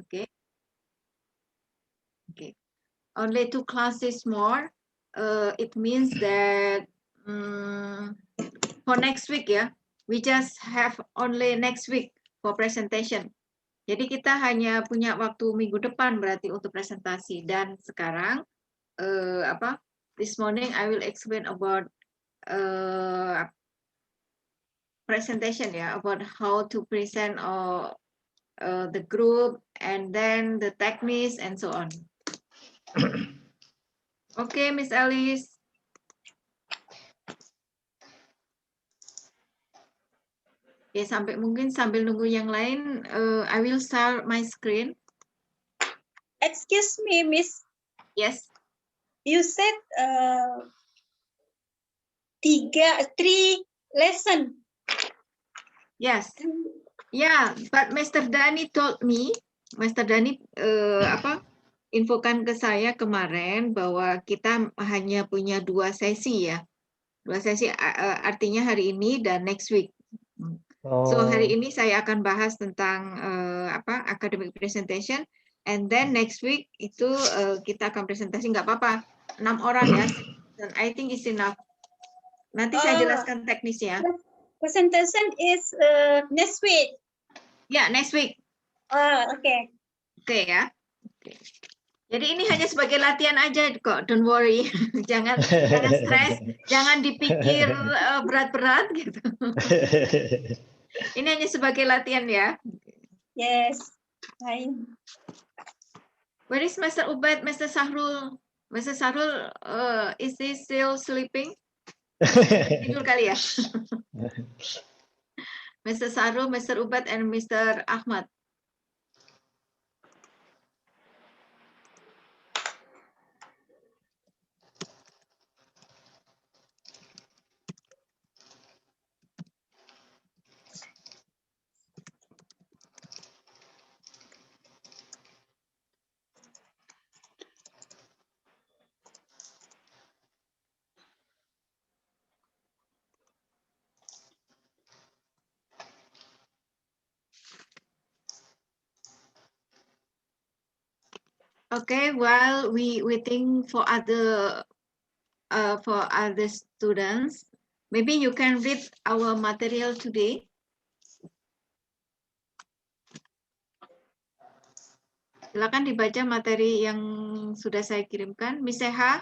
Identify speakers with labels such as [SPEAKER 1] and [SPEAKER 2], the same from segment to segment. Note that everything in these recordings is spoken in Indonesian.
[SPEAKER 1] Okay. Okay. Only 2 classes more. It means that for next week ya, we just have only next week for presentation. Jadi kita hanya punya waktu minggu depan berarti untuk presentasi. Dan sekarang this morning I will explain about presentation ya, about how to present the group and then the techniques and so on. Okay, Miss Alice. Ya, mungkin sambil nunggu yang lain, I will start my screen.
[SPEAKER 2] Excuse me, Miss.
[SPEAKER 1] Yes.
[SPEAKER 2] You said 3 lesson.
[SPEAKER 1] Yes. Yeah, but Mr. Dani told me, Mr. Dani infokan ke saya kemarin bahwa kita hanya punya 2 sesi ya. 2 sesi artinya hari ini dan next week. So hari ini saya akan bahas tentang academic presentation, and then next week itu kita akan presentasi, nggak apa-apa 6 orang ya, dan I think it's enough. Nanti saya jelaskan teknisnya.
[SPEAKER 2] Presentation is next week.
[SPEAKER 1] Ya, next week.
[SPEAKER 2] Okay.
[SPEAKER 1] Oke ya. Okay. Jadi ini hanya sebagai latihan aja kok, don't worry. jangan stres, jangan dipikir berat-berat gitu. Ini hanya sebagai latihan ya.
[SPEAKER 2] Yes. Fine.
[SPEAKER 1] Where is Mr. Ubaid, Mr. Sahrul? Mr. Sahrul, is he still sleeping? Tidur kali ya. Mr. Sahrul, Mr. Ubaid, and Mr. Ahmad. Okay, while we waiting for other students, maybe you can read our material today. Silakan dibaca materi yang sudah saya kirimkan. Miss Seha,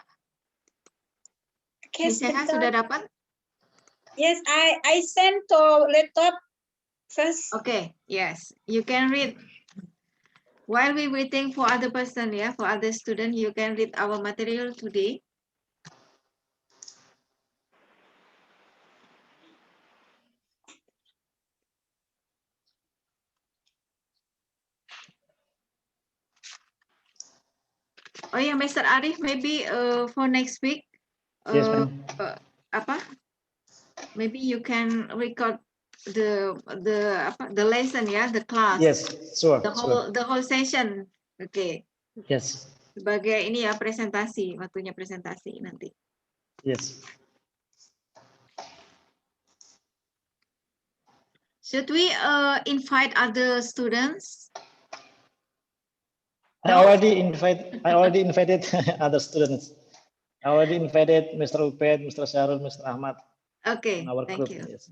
[SPEAKER 2] Okay,
[SPEAKER 1] Miss Seha sudah dapat?
[SPEAKER 2] Yes, I sent to laptop first.
[SPEAKER 1] Okay, yes, you can read. While we waiting for other person, for other student, you can read our material today. Oh yeah, Mr. Arif, maybe for next week,
[SPEAKER 3] yes, ma'am.
[SPEAKER 1] Maybe you can record the lesson, the class.
[SPEAKER 3] Yes, sure.
[SPEAKER 1] The whole session. Okay.
[SPEAKER 3] Yes.
[SPEAKER 1] Sebagai ini ya presentasi, waktunya presentasi nanti.
[SPEAKER 3] Yes.
[SPEAKER 1] Should we invite other students?
[SPEAKER 3] I already invited other students. I already invited Mr. Ubaid, Mr. Syarul, Mr. Ahmad.
[SPEAKER 1] Okay,
[SPEAKER 3] Our
[SPEAKER 1] thank
[SPEAKER 3] group.
[SPEAKER 1] you.
[SPEAKER 3] Yes.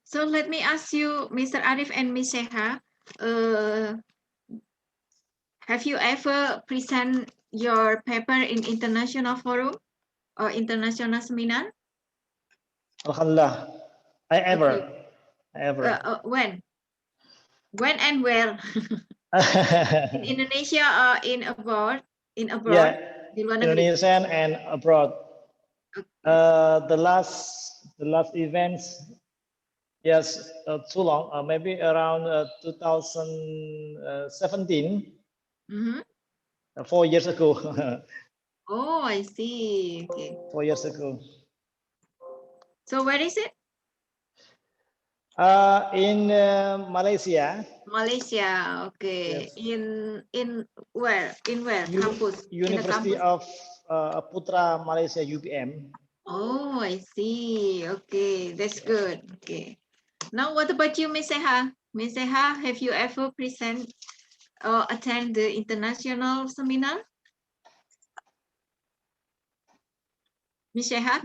[SPEAKER 1] So let me ask you, Mr. Arif and Ms. Seha, have you ever present your paper in international forum or international seminar?
[SPEAKER 3] Alhamdulillah. I ever.
[SPEAKER 1] When and where? In Indonesia or in abroad? In abroad?
[SPEAKER 3] Yeah,
[SPEAKER 1] Di luar negeri.
[SPEAKER 3] Indonesian and abroad.
[SPEAKER 1] Okay.
[SPEAKER 3] The last events, yes, too long. Maybe around 2017,
[SPEAKER 1] Mhm.
[SPEAKER 3] 4 years ago.
[SPEAKER 1] Oh, I see. Okay.
[SPEAKER 3] 4 years ago.
[SPEAKER 1] So where is it?
[SPEAKER 3] In Malaysia.
[SPEAKER 1] Malaysia. Okay.
[SPEAKER 3] Yes.
[SPEAKER 1] In where? In where? Campus.
[SPEAKER 3] University
[SPEAKER 1] In a campus?
[SPEAKER 3] of Putra Malaysia UPM.
[SPEAKER 1] Oh, I see. Okay, that's good. Okay. Now, what about you, Miss Seha? Miss Seha, have you ever present or attend the international seminar? Miss Seha?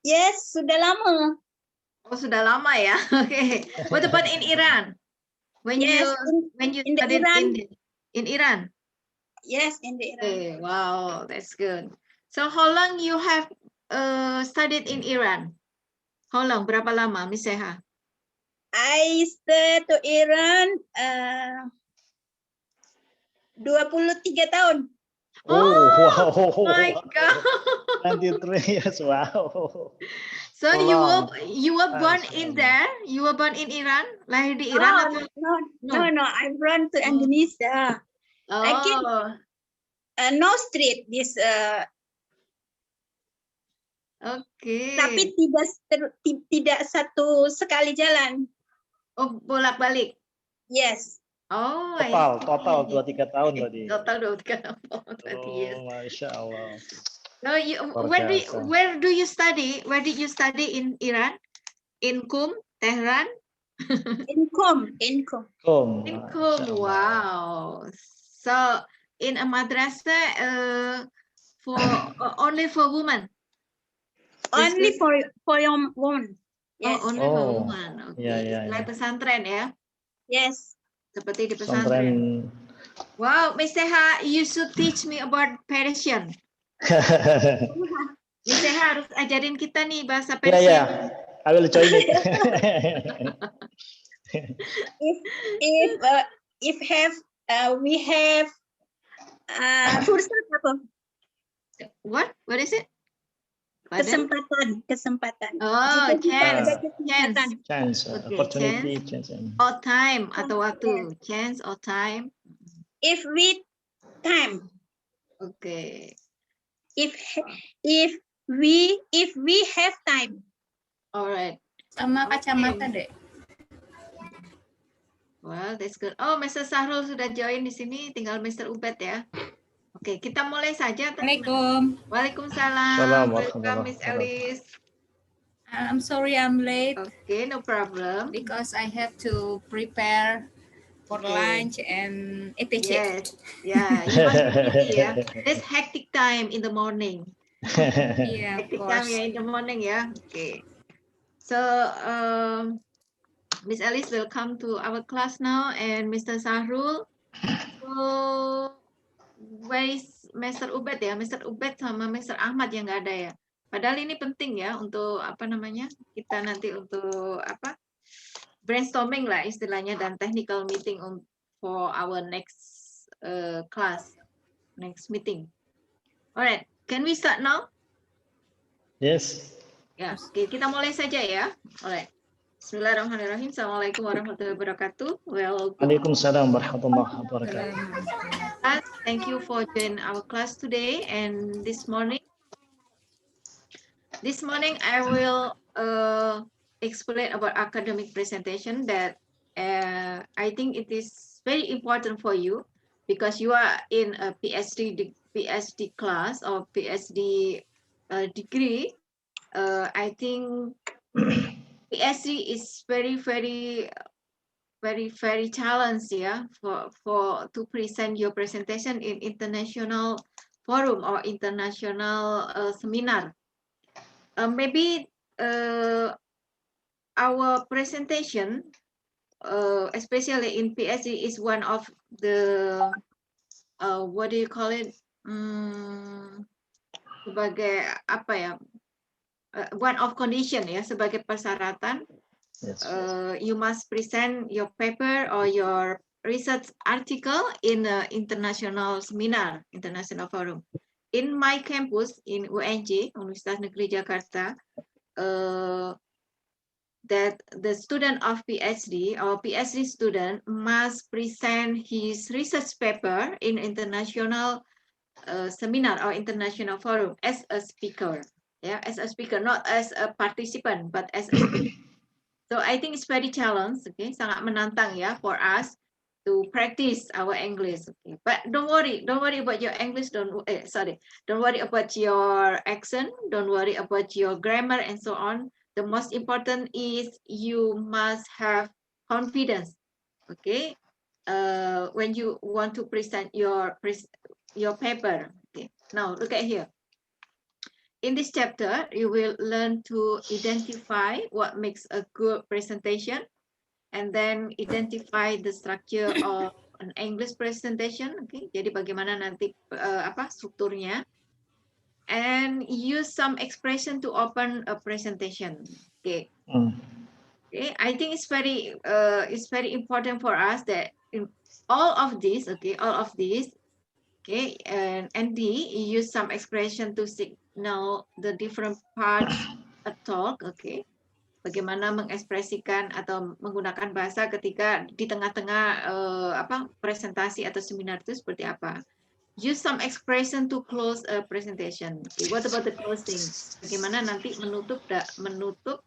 [SPEAKER 2] Yes, sudah lama.
[SPEAKER 1] Oh, sudah lama ya. Okay. What about in Iran? When
[SPEAKER 2] Yes,
[SPEAKER 1] you
[SPEAKER 2] in the
[SPEAKER 1] studied
[SPEAKER 2] Iran.
[SPEAKER 1] in Iran?
[SPEAKER 2] Yes, in the Iran.
[SPEAKER 1] Okay, wow, that's good. So how long you have studied in Iran? How long? Berapa lama, Miss Seha?
[SPEAKER 2] I stay to Iran 23 tahun.
[SPEAKER 3] Oh, wow.
[SPEAKER 1] My God.
[SPEAKER 3] 93 years, wow.
[SPEAKER 1] So
[SPEAKER 3] Long.
[SPEAKER 1] you were born
[SPEAKER 3] Nice,
[SPEAKER 1] in
[SPEAKER 3] nice.
[SPEAKER 1] there? You were born in Iran? Lahir di Iran atau?
[SPEAKER 2] No, I run to
[SPEAKER 1] Oh.
[SPEAKER 2] Indonesia. I came
[SPEAKER 1] Oh,
[SPEAKER 2] no street this tapi
[SPEAKER 1] okay.
[SPEAKER 2] tidak satu sekali jalan.
[SPEAKER 1] Oh, bolak-balik.
[SPEAKER 2] Yes.
[SPEAKER 1] Oh, I
[SPEAKER 3] Total
[SPEAKER 1] see.
[SPEAKER 3] 23 tahun berarti.
[SPEAKER 1] Total 23 tahun. 20 years.
[SPEAKER 3] Oh, Masya Allah.
[SPEAKER 1] No,
[SPEAKER 3] Luar biasa.
[SPEAKER 1] where do you study? Where did you study in Iran? In Qum, Tehran?
[SPEAKER 2] In Qom.
[SPEAKER 1] In
[SPEAKER 3] Masya
[SPEAKER 1] Qum.
[SPEAKER 3] Allah.
[SPEAKER 1] Wow. So in a madrasah for only for women.
[SPEAKER 2] Only for your woman. Yes.
[SPEAKER 1] Oh, only for
[SPEAKER 3] Oh,
[SPEAKER 1] women. Okay.
[SPEAKER 3] ya, ya,
[SPEAKER 1] Like
[SPEAKER 3] ya.
[SPEAKER 1] pesantren ya.
[SPEAKER 2] Yes.
[SPEAKER 1] Seperti di
[SPEAKER 3] Pesantren.
[SPEAKER 1] pesantren. Wow, Miss Seha, you should teach me about Persian. Miss Seha harus ajarin kita nih bahasa
[SPEAKER 3] Yeah,
[SPEAKER 1] Persia.
[SPEAKER 3] yeah. I will join it.
[SPEAKER 2] If we have fursat apa?
[SPEAKER 1] What? What is it? Pardon?
[SPEAKER 2] Kesempatan.
[SPEAKER 1] Oh,
[SPEAKER 2] Jika kita
[SPEAKER 1] chance.
[SPEAKER 2] ada kesempatan.
[SPEAKER 3] Chance,
[SPEAKER 1] Okay,
[SPEAKER 3] opportunity, chance.
[SPEAKER 1] Or time atau waktu. Chance or time.
[SPEAKER 2] If we time.
[SPEAKER 1] Okay.
[SPEAKER 2] If we have time.
[SPEAKER 1] Alright.
[SPEAKER 4] Sama kacamata deh.
[SPEAKER 1] Well, that's good. Oh, Mr. Sahrul sudah join di sini. Tinggal Mr. Ubed ya. Oke, kita mulai saja.
[SPEAKER 4] Assalamualaikum.
[SPEAKER 1] Waalaikumsalam.
[SPEAKER 3] Assalamualaikum
[SPEAKER 1] Welcome, Miss Alice.
[SPEAKER 4] I'm sorry I'm late
[SPEAKER 1] Okay, no problem.
[SPEAKER 4] because I have to prepare for
[SPEAKER 1] Okay.
[SPEAKER 4] lunch and ETC.
[SPEAKER 1] Yes, yeah, you must be busy ya. That's hectic time in the morning.
[SPEAKER 4] Yeah, of
[SPEAKER 1] Hectic time
[SPEAKER 4] course.
[SPEAKER 1] ya in the morning ya. Okay. So, Miss Alice will come to our class now, and Mr. Sahrul. So, where is Mr. Ubed ya? Mr. Ubed sama Mr. Ahmad yang nggak ada ya. Padahal ini penting ya untuk apa namanya? Kita nanti untuk apa? Brainstorming lah istilahnya dan technical meeting for our next class, next meeting. Alright, can we start now?
[SPEAKER 3] Yes.
[SPEAKER 1] Ya, oke, kita mulai saja ya. Alright. Bismillahirrahmanirrahim. Assalamualaikum warahmatullahi wabarakatuh.
[SPEAKER 3] Waalaikumsalam warahmatullahi wabarakatuh.
[SPEAKER 1] Thank you for joining our class today. And this morning I will explain about academic presentation that I think it is very important for you because you are in a PhD class or PhD degree. I think PhD is very challenged, yeah, for to present your presentation in international forum or international seminar. Maybe our presentation, especially in PhD, is one of the what do you call it? Sebagai apa ya? one of condition ya, sebagai persyaratan,
[SPEAKER 3] Yes.
[SPEAKER 1] you must present your paper or your research article in an international seminar, international forum. In my campus in UNJ, Universitas Negeri Jakarta, that the student of PhD or PhD student must present his research paper in international seminar or international forum as a speaker. Yeah, as a speaker, not as a participant, but as a speaker. So I think it's very challenge, okay, sangat menantang ya for us to practice our English. Okay. But don't worry about your English. Don't worry about your accent. Don't worry about your grammar and so on. The most important is you must have confidence. Okay, when you want to present your paper. Okay. Now look at here. In this chapter, you will learn to identify what makes a good presentation, and then identify the structure of an English presentation. Okay, jadi bagaimana nanti strukturnya, and use some expression to open a presentation. Okay. Okay, I think it's very important for us that in all of this, okay, and D, use some expression to signal the different parts of talk, okay. Bagaimana mengekspresikan atau menggunakan bahasa ketika di tengah-tengah presentasi atau seminar itu seperti apa. Use some expression to close a presentation. Okay, what about the closing? Bagaimana nanti menutup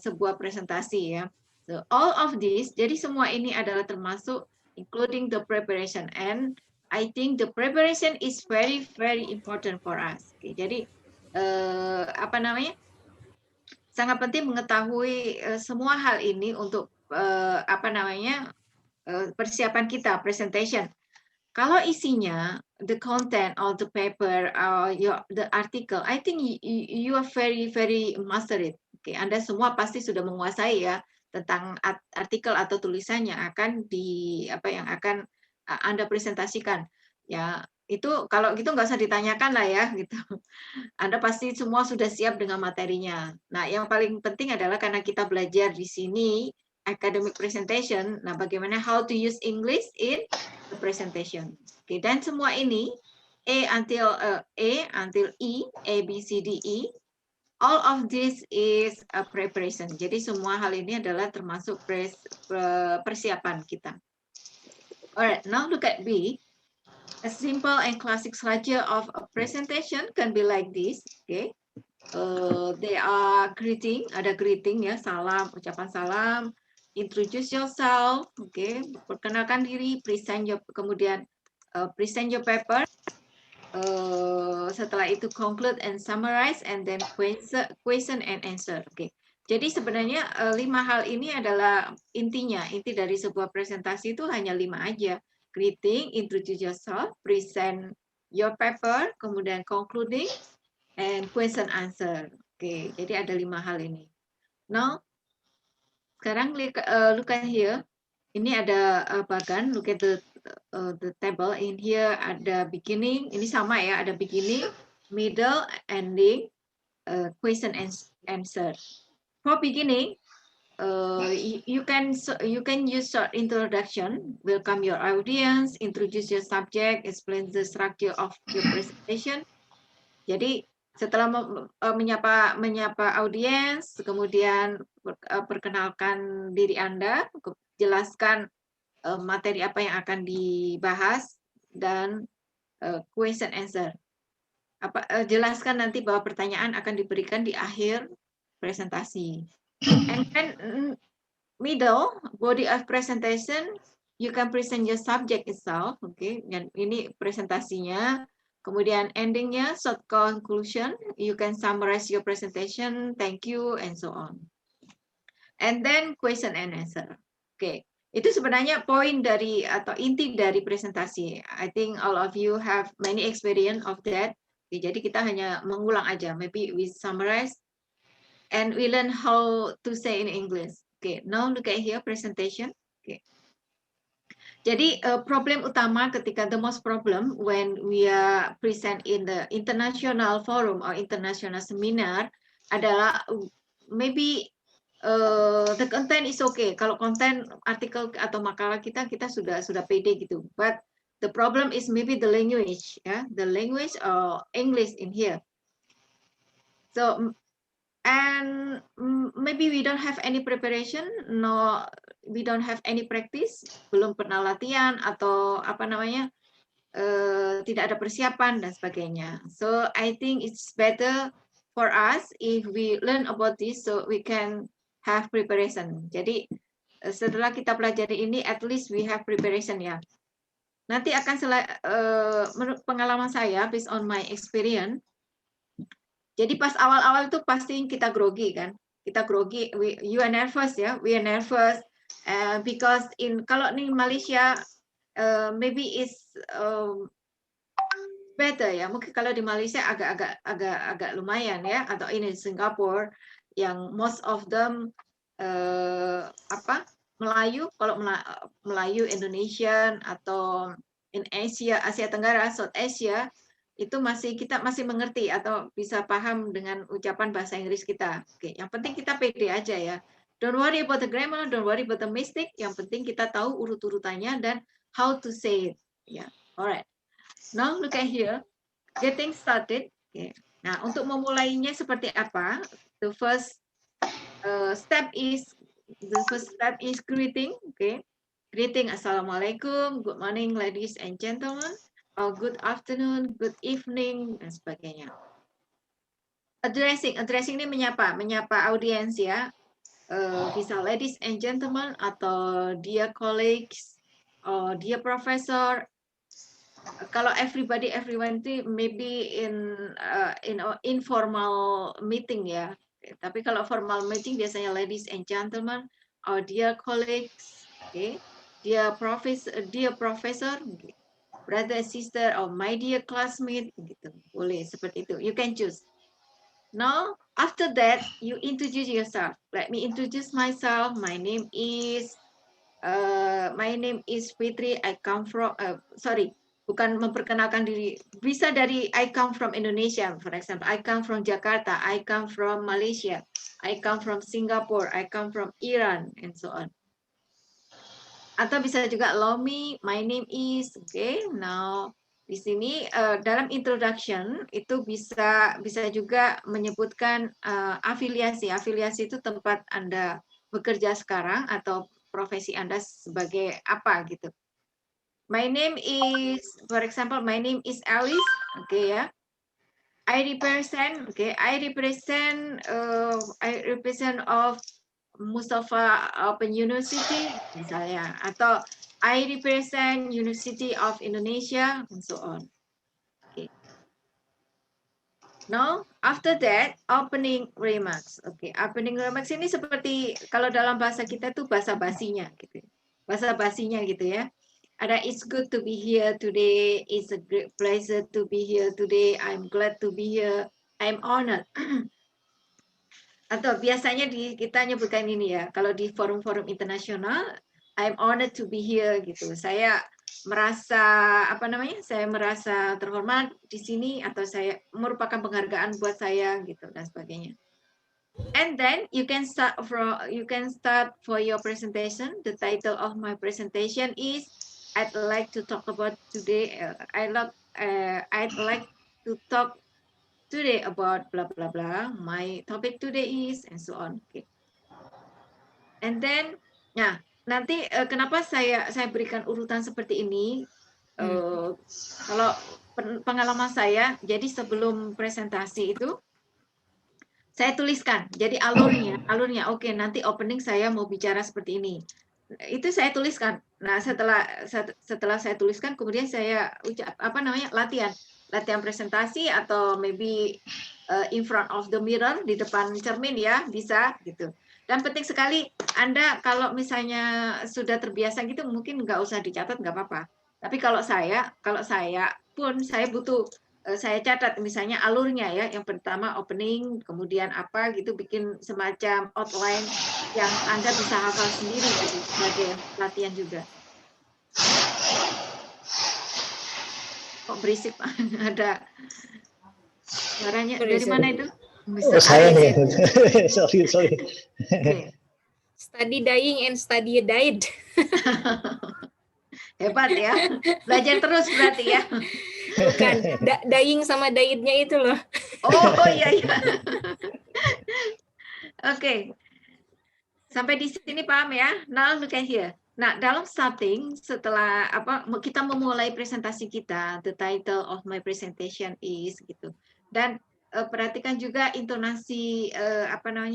[SPEAKER 1] sebuah presentasi ya. So all of this, jadi semua ini adalah termasuk including the preparation, and I think the preparation is very important for us. Okay, jadi sangat penting mengetahui semua hal ini untuk persiapan kita presentation. Kalau isinya the content of the paper or the article, I think you are very master it. Okay, Anda semua pasti sudah menguasai ya tentang artikel atau tulisan yang akan akan Anda presentasikan. Ya, itu kalau gitu nggak usah ditanyakan lah ya gitu. Anda pasti semua sudah siap dengan materinya. Nah, yang paling penting adalah karena kita belajar di sini academic presentation. Nah, bagaimana how to use English in the presentation. Oke, dan semua ini A until E, A, B, C, D, E, all of this is a preparation. Jadi semua hal ini adalah termasuk persiapan kita. Alright, now look at B. A simple and classic structure of a presentation can be like this. Okay, they are greeting, ada greeting ya, salam, ucapan salam, introduce yourself, okay, perkenalkan diri, kemudian present your paper. Setelah itu conclude and summarize, and then question and answer. Okay. Jadi sebenarnya 5 hal ini adalah inti dari sebuah presentasi itu hanya 5 aja. Greeting, introduce yourself, present your paper, kemudian concluding, and question answer. Oke, jadi ada 5 hal ini. Now, sekarang look at here. Ini ada bagan, look at the table. In here ada beginning, ini sama ya, ada beginning, middle, ending, question and answer. For beginning, you can use short introduction, welcome your audience, introduce your subject, explain the structure of your presentation. Jadi setelah menyapa audiens, kemudian perkenalkan diri Anda, jelaskan materi apa yang akan dibahas, dan question answer. Jelaskan nanti bahwa pertanyaan akan diberikan di akhir presentasi. And then middle, body of presentation, you can present your subject itself, okay. Ini presentasinya. Kemudian endingnya, short conclusion, you can summarize your presentation, thank you, and so on. And then question and answer. Okay, itu sebenarnya poin dari atau inti dari presentasi. I think all of you have many experience of that. Okay, jadi kita hanya mengulang aja. Maybe we summarize and we learn how to say in English. Okay, now look at here, presentation. Okay. Jadi problem utama ketika the most problem when we are present in the international forum or international seminar adalah maybe the content is okay. Kalau konten artikel atau makalah kita sudah pede gitu. But the problem is maybe the language, ya, the language or English in here. So and maybe we don't have any preparation, no, we don't have any practice, belum pernah latihan atau apa namanya, tidak ada persiapan dan sebagainya. So I think it's better for us if we learn about this so we can have preparation. Jadi setelah kita pelajari ini, at least we have preparation ya. Nanti akan menurut pengalaman saya, based on my experience. Jadi pas awal-awal itu pasti kita grogi kan, kita grogi, you are nervous ya, we are nervous, because kalau di Malaysia maybe is better ya, mungkin kalau di Malaysia agak lumayan ya, atau ini Singapura yang most of them Melayu, kalau Melayu, Indonesian atau in Asia Tenggara, South Asia itu kita masih mengerti atau bisa paham dengan ucapan bahasa Inggris kita. Oke, yang penting kita pede aja ya. Don't worry about the grammar, don't worry about the mistake. Yang penting kita tahu urut-urutannya dan how to say it. Ya, yeah. Alright. Now look at here. Getting started. Okay. Nah, untuk memulainya seperti apa? The first step is greeting. Okay. Greeting, Assalamualaikum, good morning, ladies and gentlemen. Oh, good afternoon, good evening, dan sebagainya. Addressing ini menyapa audiens ya. Bisa ladies and gentlemen atau dear colleagues, or dear professor. Kalau everyone itu maybe in informal meeting ya. Tapi kalau formal meeting biasanya ladies and gentlemen, or dear colleagues, okay, dear professor. Brother, sister, or my dear classmate, gitu. Boleh seperti itu. You can choose. Now, after that, you introduce yourself. Let me introduce myself. My name is Fitri. I come from. Bukan memperkenalkan diri. Bisa dari I come from Indonesia, for example. I come from Jakarta. I come from Malaysia. I come from Singapore. I come from Iran, and so on. Atau bisa juga Lomi, my name is, okay. Now di sini dalam introduction itu bisa juga menyebutkan afiliasi. Afiliasi itu tempat Anda bekerja sekarang atau profesi Anda sebagai apa gitu. My name is, for example, my name is Alice, okay ya. I represent of Mustafa Open University misalnya, atau I represent University of Indonesia, and so on. Okay. Now, after that, opening remarks. Okay, opening remarks ini seperti kalau dalam bahasa kita tuh bahasa basinya gitu. Bahasa basinya gitu ya. Ada it's good to be here today. It's a great pleasure to be here today. I'm glad to be here. I'm honored. Atau biasanya kita nyebutkan ini ya, kalau di forum-forum internasional, I'm honored to be here gitu. Saya merasa saya merasa terhormat di sini, atau saya merupakan penghargaan buat saya gitu dan sebagainya. And then you can start for your presentation. The title of my presentation is I'd like to talk about today. I'd like to talk today about blah blah blah. My topic today is, and so on. Okay. And then, nah nanti kenapa saya berikan urutan seperti ini? Kalau pengalaman saya, jadi sebelum presentasi itu saya tuliskan. Jadi alurnya. Oke, nanti opening saya mau bicara seperti ini. Itu saya tuliskan. Nah setelah saya tuliskan, kemudian saya latihan presentasi, atau maybe in front of the mirror, di depan cermin ya, bisa gitu. Dan penting sekali Anda kalau misalnya sudah terbiasa gitu, mungkin nggak usah dicatat, nggak apa-apa. Tapi kalau saya pun saya butuh, saya catat misalnya alurnya ya. Yang pertama opening, kemudian apa gitu, bikin semacam outline yang Anda bisa hafal sendiri gitu, sebagai latihan juga. Kok berisik, Pak? Ada suaranya
[SPEAKER 4] What
[SPEAKER 1] dari
[SPEAKER 4] is it?
[SPEAKER 1] mana itu?
[SPEAKER 3] Oh, saya
[SPEAKER 4] is
[SPEAKER 3] nih.
[SPEAKER 1] Oke.
[SPEAKER 3] sorry.
[SPEAKER 4] Study dying and study died.
[SPEAKER 1] Hebat ya. Belajar terus berarti ya.
[SPEAKER 4] Bukan, dying sama died-nya itu loh.
[SPEAKER 1] Oh iya. Oke. Sampai di sini paham ya? Now look at here. Nah, dalam starting setelah kita memulai presentasi kita, the title of my presentation is gitu. Dan perhatikan juga intonasi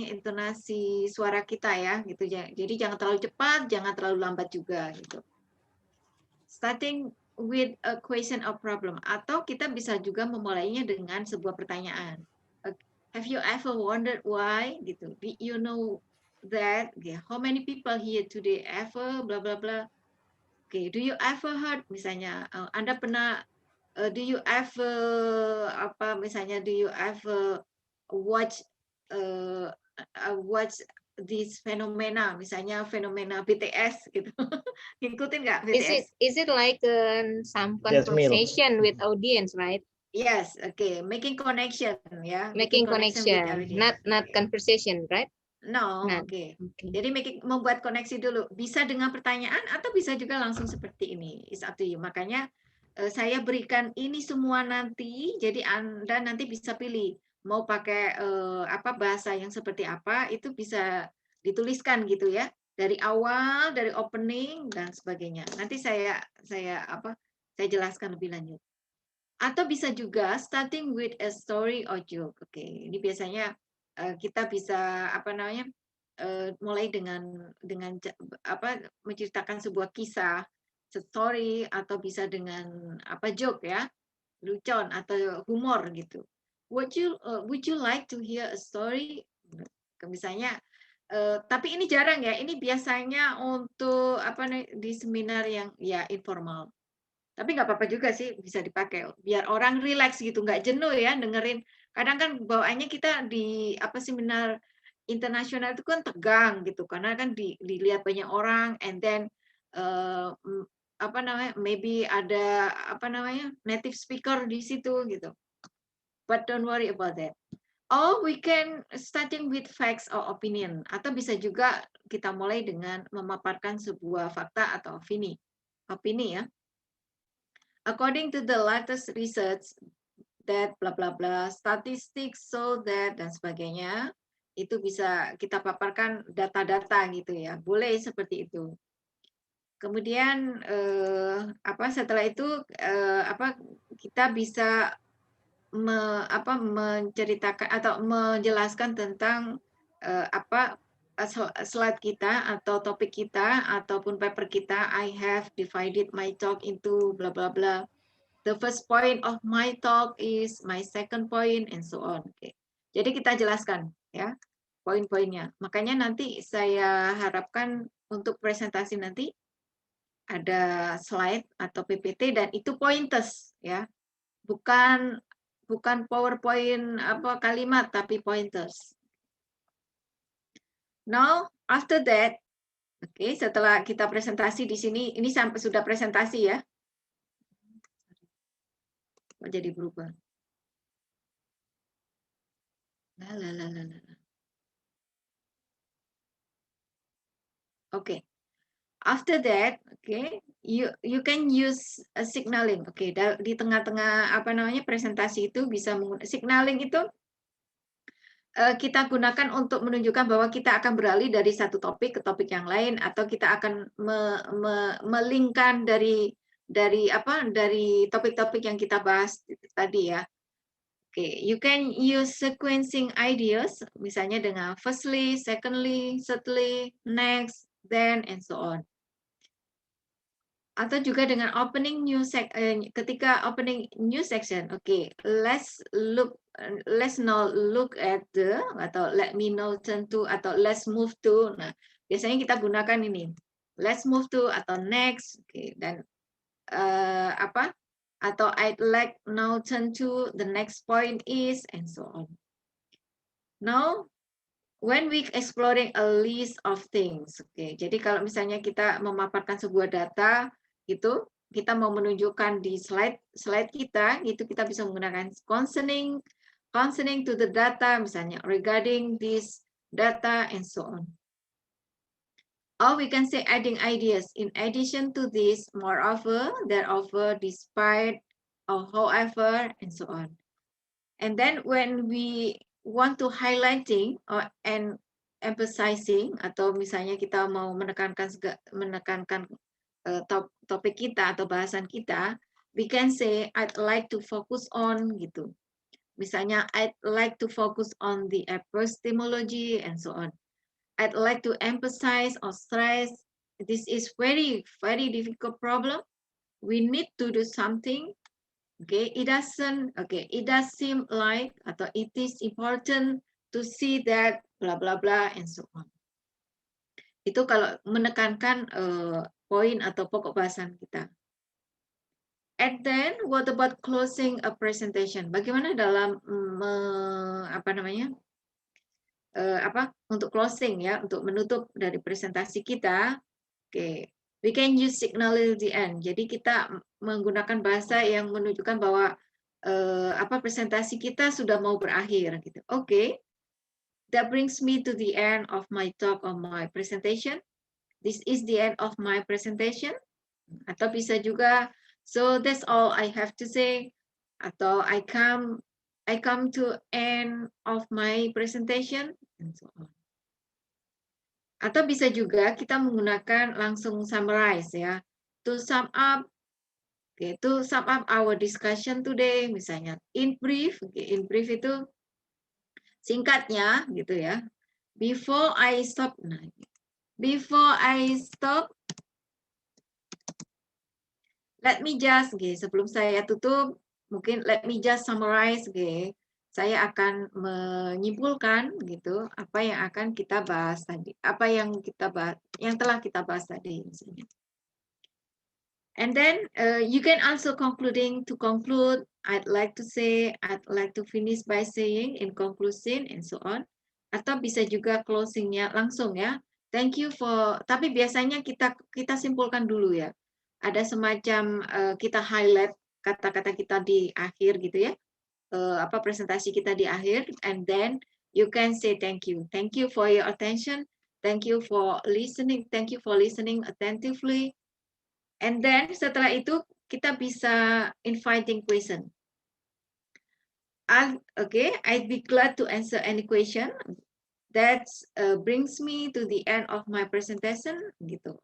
[SPEAKER 1] intonasi suara kita ya gitu ya. Jadi jangan terlalu cepat, jangan terlalu lambat juga gitu. Starting with a question or problem, atau kita bisa juga memulainya dengan sebuah pertanyaan. Have you ever wondered why gitu? Do you know that how many people here today ever blah blah blah. Okay, do you ever heard misalnya Anda pernah do you ever do you ever watch watch this fenomena, misalnya fenomena BTS gitu. Ngikutin nggak BTS?
[SPEAKER 4] Is it like some
[SPEAKER 3] Yes, Mil.
[SPEAKER 4] conversation with audience, right?
[SPEAKER 1] Yes, okay, making connection ya.
[SPEAKER 4] Making
[SPEAKER 1] with
[SPEAKER 4] connection,
[SPEAKER 1] audience.
[SPEAKER 4] not conversation, right?
[SPEAKER 1] No,
[SPEAKER 4] Not.
[SPEAKER 1] oke.
[SPEAKER 4] Okay.
[SPEAKER 1] Jadi membuat koneksi dulu. Bisa dengan pertanyaan atau bisa juga langsung seperti ini. It's up to you. Makanya saya berikan ini semua nanti. Jadi Anda nanti bisa pilih mau pakai bahasa yang seperti apa, itu bisa dituliskan gitu ya. Dari awal, dari opening dan sebagainya. Nanti saya jelaskan lebih lanjut. Atau bisa juga starting with a story or joke. Oke, ini biasanya kita bisa mulai dengan menceritakan sebuah kisah, story, atau bisa dengan joke ya, lucon atau humor gitu. Would you like to hear a story? Misalnya, tapi ini jarang ya. Ini biasanya untuk di seminar yang ya informal. Tapi nggak apa-apa juga sih, bisa dipakai biar orang rileks gitu, nggak jenuh ya dengerin. Kadang kan bawaannya kita di seminar internasional itu kan tegang gitu, karena kan dilihat banyak orang, and then maybe ada native speaker di situ gitu. But don't worry about that. Or we can starting with facts or opinion, atau bisa juga kita mulai dengan memaparkan sebuah fakta atau opini ya. According to the latest research that bla bla bla, statistics so that dan sebagainya, itu bisa kita paparkan data-data gitu ya. Boleh seperti itu. Kemudian setelah itu kita bisa menceritakan atau menjelaskan tentang slide kita atau topik kita ataupun paper kita. I have divided my talk into bla bla bla. The first point of my talk is my second point and so on. Okay. Jadi kita jelaskan ya poin-poinnya. Makanya nanti saya harapkan untuk presentasi nanti ada slide atau PPT dan itu pointers ya. Bukan PowerPoint kalimat tapi pointers. Now, after that, setelah kita presentasi di sini, ini sampai sudah presentasi ya. Kok jadi berubah? Okay. After that, you can use a signaling. Di tengah-tengah presentasi itu bisa menggunakan signaling itu. Kita gunakan untuk menunjukkan bahwa kita akan beralih dari satu topik ke topik yang lain, atau kita akan melingkan dari topik-topik yang kita bahas tadi ya. You can use sequencing ideas, misalnya dengan firstly, secondly, thirdly, next, then, and so on. Atau juga dengan opening new ketika opening new section. Let's now look at atau let me now turn to atau let's move to. Nah, biasanya kita gunakan ini. Let's move to atau next. Dan atau I'd like now turn to the next point is and so on. Now, when we exploring a list of things. Jadi kalau misalnya kita memaparkan sebuah data, gitu, kita mau menunjukkan di slide kita, itu kita bisa menggunakan concerning to the data, misalnya regarding this data and so on. Or we can say adding ideas. In addition to this, moreover, thereover, despite, or however, and so on. And then when we want to highlighting or and emphasizing, atau misalnya kita mau menekankan topik kita atau bahasan kita, we can say I'd like to focus on gitu. Misalnya I'd like to focus on the epistemology and so on. I'd like to emphasize or stress this is very difficult problem. We need to do something. Okay, it does seem like atau it is important to see that blah blah blah and so on. Itu kalau menekankan poin atau pokok bahasan kita. And then what about closing a presentation? Bagaimana dalam untuk closing ya, untuk menutup dari presentasi kita? Oke, we can use signal at the end. Jadi kita menggunakan bahasa yang menunjukkan bahwa presentasi kita sudah mau berakhir gitu. Oke. That brings me to the end of my talk or my presentation. This is the end of my presentation. Atau bisa juga, so that's all I have to say. Atau I come to end of my presentation and so on. Atau bisa juga kita menggunakan langsung summarize ya. To sum up, to sum up our discussion today, misalnya in brief. In brief itu singkatnya gitu ya. Before I stop, let me just, sebelum saya tutup, mungkin let me just summarize, saya akan menyimpulkan gitu apa yang akan kita bahas tadi, apa yang telah kita bahas tadi misalnya. And then you can also to conclude, I'd like to finish by saying in conclusion and so on. Atau bisa juga closingnya langsung ya. Thank you for, tapi biasanya kita simpulkan dulu ya. Ada semacam kita highlight kata-kata kita di akhir gitu ya. Presentasi kita di akhir, and then you can say thank you. Thank you for your attention. Thank you for listening. Thank you for listening attentively. And then setelah itu kita bisa inviting question. I'd be glad to answer any question. That brings me to the end of my presentation. Gitu.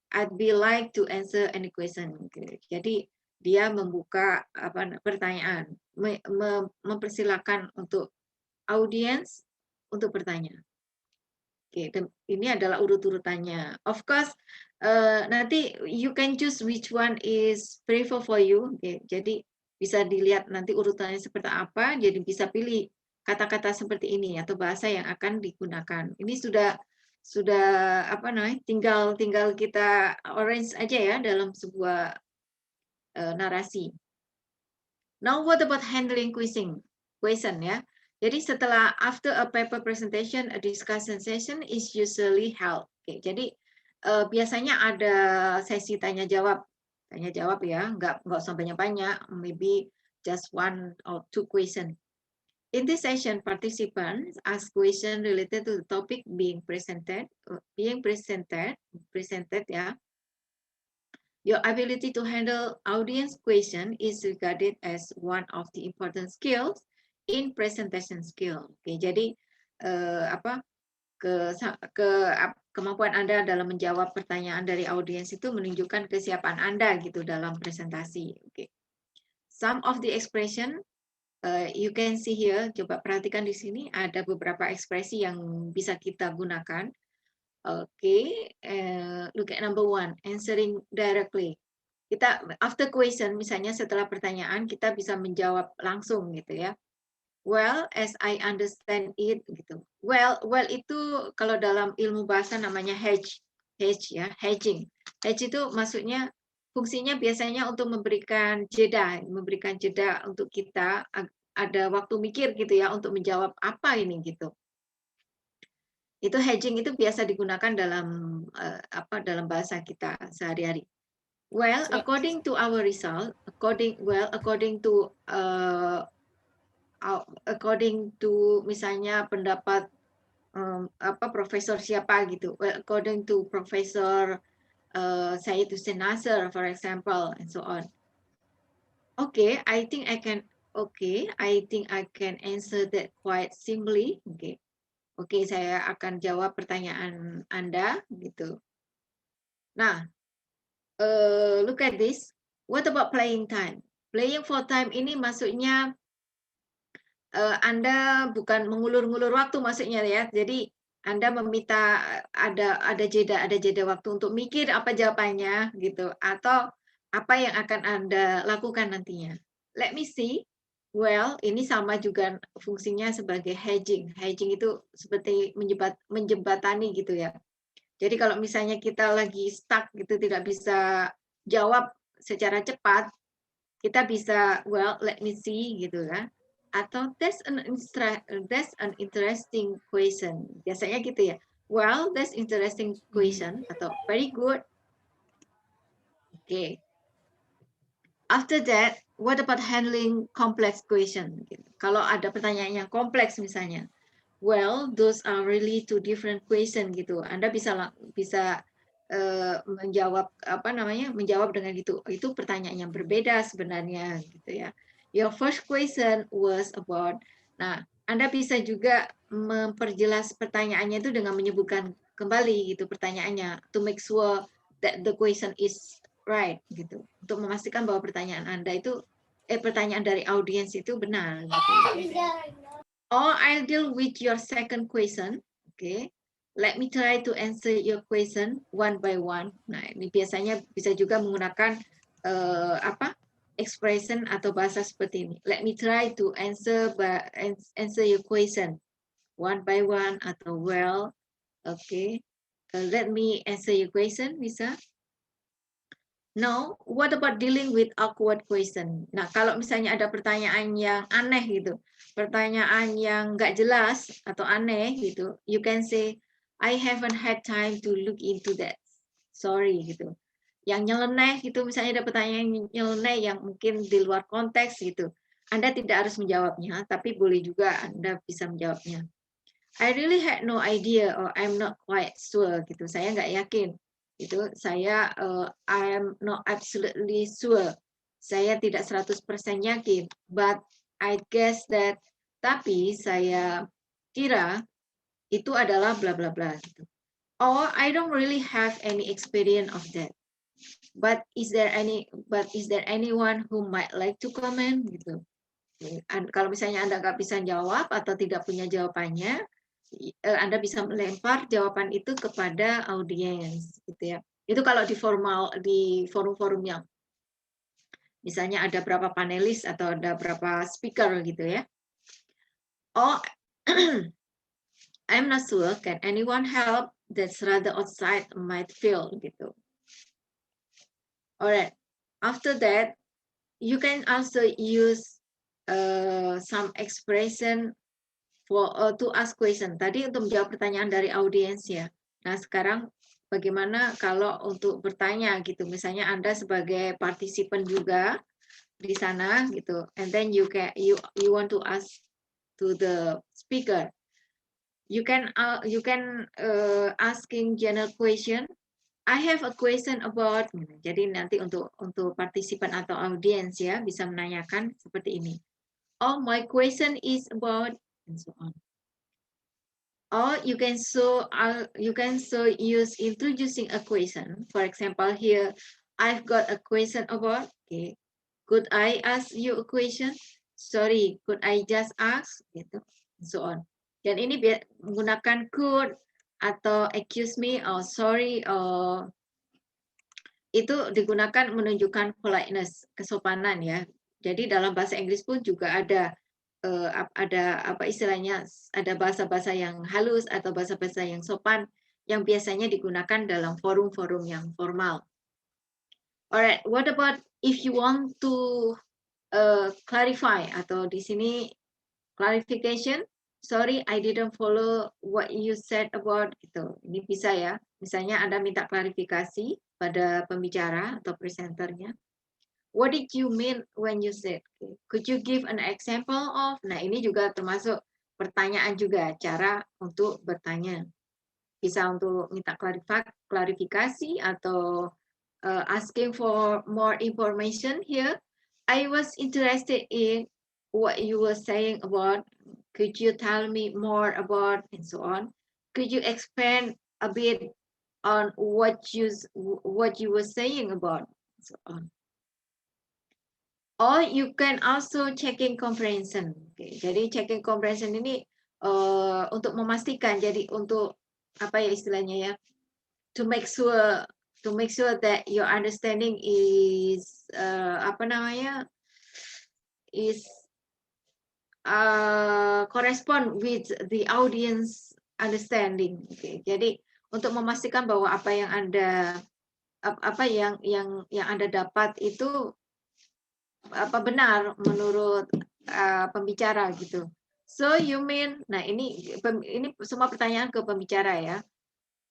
[SPEAKER 1] I'd be like to answer any question. Jadi dia membuka pertanyaan, mempersilakan untuk audiens untuk bertanya. Ini adalah urut-urutannya. Of course, nanti you can choose which one is prefer for you. Jadi bisa dilihat nanti urutannya seperti apa. Jadi bisa pilih kata-kata seperti ini atau bahasa yang akan digunakan. Ini sudah tinggal kita arrange aja ya dalam sebuah narasi. Now what about handling question ya? Jadi setelah after a paper presentation, a discussion session is usually held. Jadi biasanya ada sesi tanya jawab ya, nggak usah banyak-banyak, maybe just 1 or 2 questions. In this session, participants ask questions related to the topic being presented ya. Your ability to handle audience question is regarded as one of the important skills in presentation skill. Jadi kemampuan Anda dalam menjawab pertanyaan dari audiens itu menunjukkan kesiapan Anda gitu dalam presentasi. Some of the expression you can see here. Coba perhatikan di sini ada beberapa ekspresi yang bisa kita gunakan. Look at number 1, answering directly. Kita after question, misalnya setelah pertanyaan kita bisa menjawab langsung gitu ya. Well, as I understand it, gitu. Well itu kalau dalam ilmu bahasa namanya hedge ya, hedging. Hedge itu maksudnya fungsinya biasanya untuk memberikan jeda untuk kita ada waktu mikir gitu ya untuk menjawab apa ini gitu. Itu hedging itu biasa digunakan dalam dalam bahasa kita sehari-hari. Well,
[SPEAKER 4] So-
[SPEAKER 1] according to our result, according to according to misalnya pendapat profesor siapa gitu. Well, according to Professor Syed Hussein Nasser, for example, and so on. Okay, I think I can. Okay, I think I can answer that quite simply. Okay, oke, saya akan jawab pertanyaan Anda gitu. Nah, look at this. What about playing time? Playing for time ini maksudnya Anda bukan mengulur-ngulur waktu maksudnya ya. Jadi Anda meminta ada jeda waktu untuk mikir apa jawabannya gitu atau apa yang akan Anda lakukan nantinya. Let me see. Well, ini sama juga fungsinya sebagai hedging. Hedging itu seperti menjembatani gitu ya. Jadi kalau misalnya kita lagi stuck gitu tidak bisa jawab secara cepat, kita bisa well let me see gitu kan. Atau that's an interesting question. Biasanya gitu ya. Well, that's interesting question atau very good. Okay. After that, what about handling complex question? Kalau ada pertanyaan yang kompleks misalnya, well, those are really two different question gitu. Anda bisa menjawab menjawab dengan itu pertanyaan yang berbeda sebenarnya gitu ya. Your first question was about. Nah, Anda bisa juga memperjelas pertanyaannya itu dengan menyebutkan kembali gitu pertanyaannya to make sure that the question is right gitu. Untuk memastikan bahwa pertanyaan Anda itu pertanyaan dari audiens itu benar gitu. Or I'll deal with your second question. Okay. Let me try to answer your question one by one. Nah, ini biasanya bisa juga menggunakan expression atau bahasa seperti ini. Let me try to answer your question one by one atau well. Okay. Let me answer your question, bisa? Now, what about dealing with awkward question? Nah, kalau misalnya ada pertanyaan yang aneh gitu, pertanyaan yang nggak jelas atau aneh gitu, you can say, I haven't had time to look into that. Sorry gitu. Yang nyeleneh gitu, misalnya ada pertanyaan yang nyeleneh yang mungkin di luar konteks gitu. Anda tidak harus menjawabnya, tapi boleh juga Anda bisa menjawabnya. I really had no idea or I'm not quite sure gitu. Saya nggak yakin. Itu saya I am not absolutely sure. Saya tidak 100% yakin, but I guess that tapi saya kira itu adalah bla bla bla gitu. Or I don't really have any experience of that. But is there anyone who might like to comment gitu. Kalau misalnya Anda nggak bisa jawab atau tidak punya jawabannya, Anda bisa melempar jawaban itu kepada audiens gitu ya. Itu kalau di forum-forum yang misalnya ada berapa panelis atau ada berapa speaker gitu ya. Oh, I'm not sure, can anyone help? That's rather outside my field gitu. Alright, after that you can also use some expression to ask question. Tadi untuk menjawab pertanyaan dari audiens ya. Nah, sekarang bagaimana kalau untuk bertanya gitu. Misalnya Anda sebagai partisipan juga di sana gitu. And then you want to ask to the speaker. You can asking general question. I have a question about. Jadi nanti untuk partisipan atau audiens ya bisa menanyakan seperti ini. Oh, my question is about and so on. Or you can use introducing a question. For example, here I've got a question about. Okay, could I ask you a question? Sorry, could I just ask? Gitu, and so on. Dan ini menggunakan could atau excuse me or sorry or itu digunakan menunjukkan politeness, kesopanan ya. Jadi dalam bahasa Inggris pun juga ada apa istilahnya, ada bahasa-bahasa yang halus atau bahasa-bahasa yang sopan yang biasanya digunakan dalam forum-forum yang formal. Alright, what about if you want to clarify atau di sini clarification? sorry, I didn't follow what you said about gitu. Ini bisa ya. Misalnya Anda minta klarifikasi pada pembicara atau presenternya. What did you mean when you said? Could you give an example of? Nah, ini juga termasuk pertanyaan juga, cara untuk bertanya. Bisa untuk minta klarifikasi atau asking for more information here. I was interested in what you were saying about. Could you tell me more about, and so on? Could you expand a bit on what you were saying about, and so on? Or you can also checking comprehension. Oke, jadi checking comprehension ini untuk memastikan, jadi untuk apa ya istilahnya ya, to make sure that your understanding is apa namanya, is correspond with the audience understanding. Oke, jadi untuk memastikan bahwa apa yang Anda Anda dapat itu apa benar menurut pembicara gitu. So you mean, nah ini semua pertanyaan ke pembicara ya.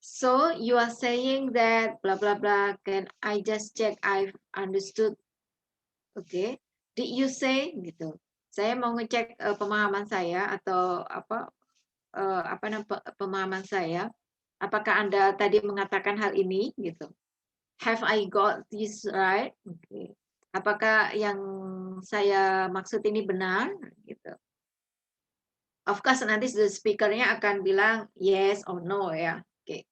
[SPEAKER 1] So you are saying that bla bla bla, can I just check I've understood? Oke. Did you say gitu. Saya mau ngecek pemahaman saya atau pemahaman saya. Apakah Anda tadi mengatakan hal ini gitu. Have I got this right? Oke. Apakah yang saya maksud ini benar? Gitu. Of course nanti the speaker-nya akan bilang yes or no ya. Oke.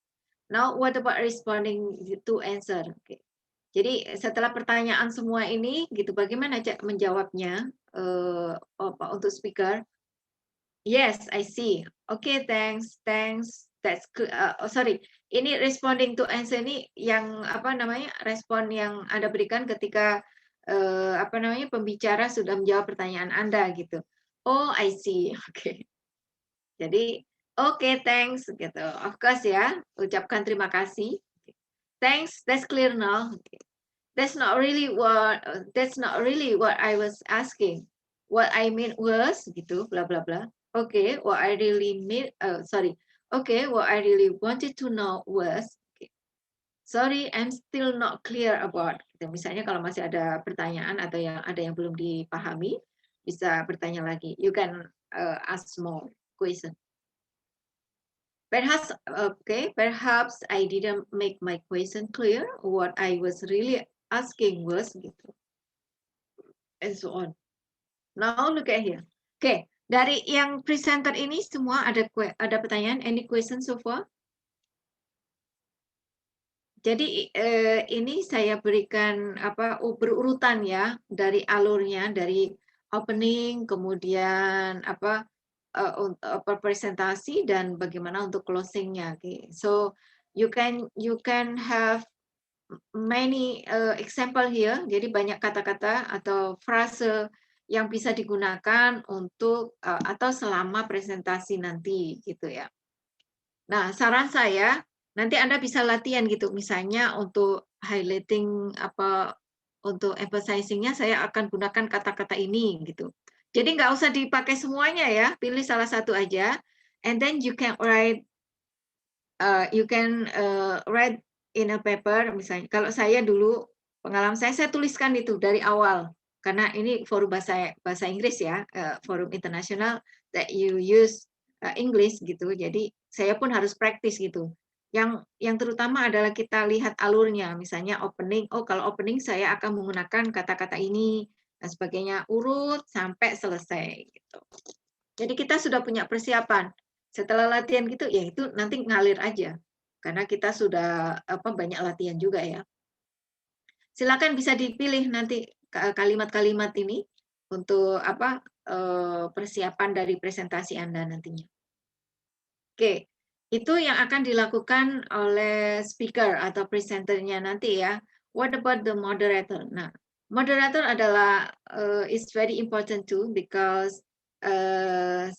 [SPEAKER 1] Now what about responding to answer? Oke. Jadi setelah pertanyaan semua ini gitu, bagaimana menjawabnya untuk speaker? Yes, I see. Okay, thanks. That's good. Sorry. Ini responding to answer ini yang apa namanya? Respon yang Anda berikan ketika pembicara sudah menjawab pertanyaan Anda gitu. Oh, I see. Oke. Jadi, oke, thanks gitu. Of course ya, ucapkan terima kasih. Thanks, that's clear now. That's not really what I was asking. What I mean was gitu, bla bla bla. Okay, what I really wanted to know was, sorry, I'm still not clear about. Misalnya kalau masih ada pertanyaan atau ada yang belum dipahami, bisa bertanya lagi. You can ask more question. Perhaps I didn't make my question clear. What I was really asking was gitu, and so on. Now look at here. Okay, dari yang presenter ini semua ada pertanyaan. Any question so far? Jadi ini saya berikan berurutan ya dari alurnya, dari opening, kemudian presentasi dan bagaimana untuk closingnya. Okay. So you can have many example here. Jadi banyak kata-kata atau frase yang bisa digunakan untuk atau selama presentasi nanti gitu ya. Nah, saran saya nanti Anda bisa latihan gitu, misalnya untuk highlighting untuk emphasizing-nya saya akan gunakan kata-kata ini gitu. Jadi nggak usah dipakai semuanya ya, pilih salah satu aja, and then you can write in a paper. Misalnya, kalau saya dulu pengalaman saya tuliskan itu dari awal, karena ini forum bahasa Inggris ya, forum internasional that you use English gitu. Jadi saya pun harus praktis gitu. Yang terutama adalah kita lihat alurnya, misalnya opening. Oh, kalau opening saya akan menggunakan kata-kata ini dan sebagainya, urut sampai selesai gitu. Jadi kita sudah punya persiapan. Setelah latihan gitu, ya itu nanti ngalir aja. Karena kita sudah banyak latihan juga ya. Silakan bisa dipilih nanti kalimat-kalimat ini untuk persiapan dari presentasi Anda nantinya. Oke, itu yang akan dilakukan oleh speaker atau presenternya nanti ya. What about the moderator? Nah, moderator adalah is very important too because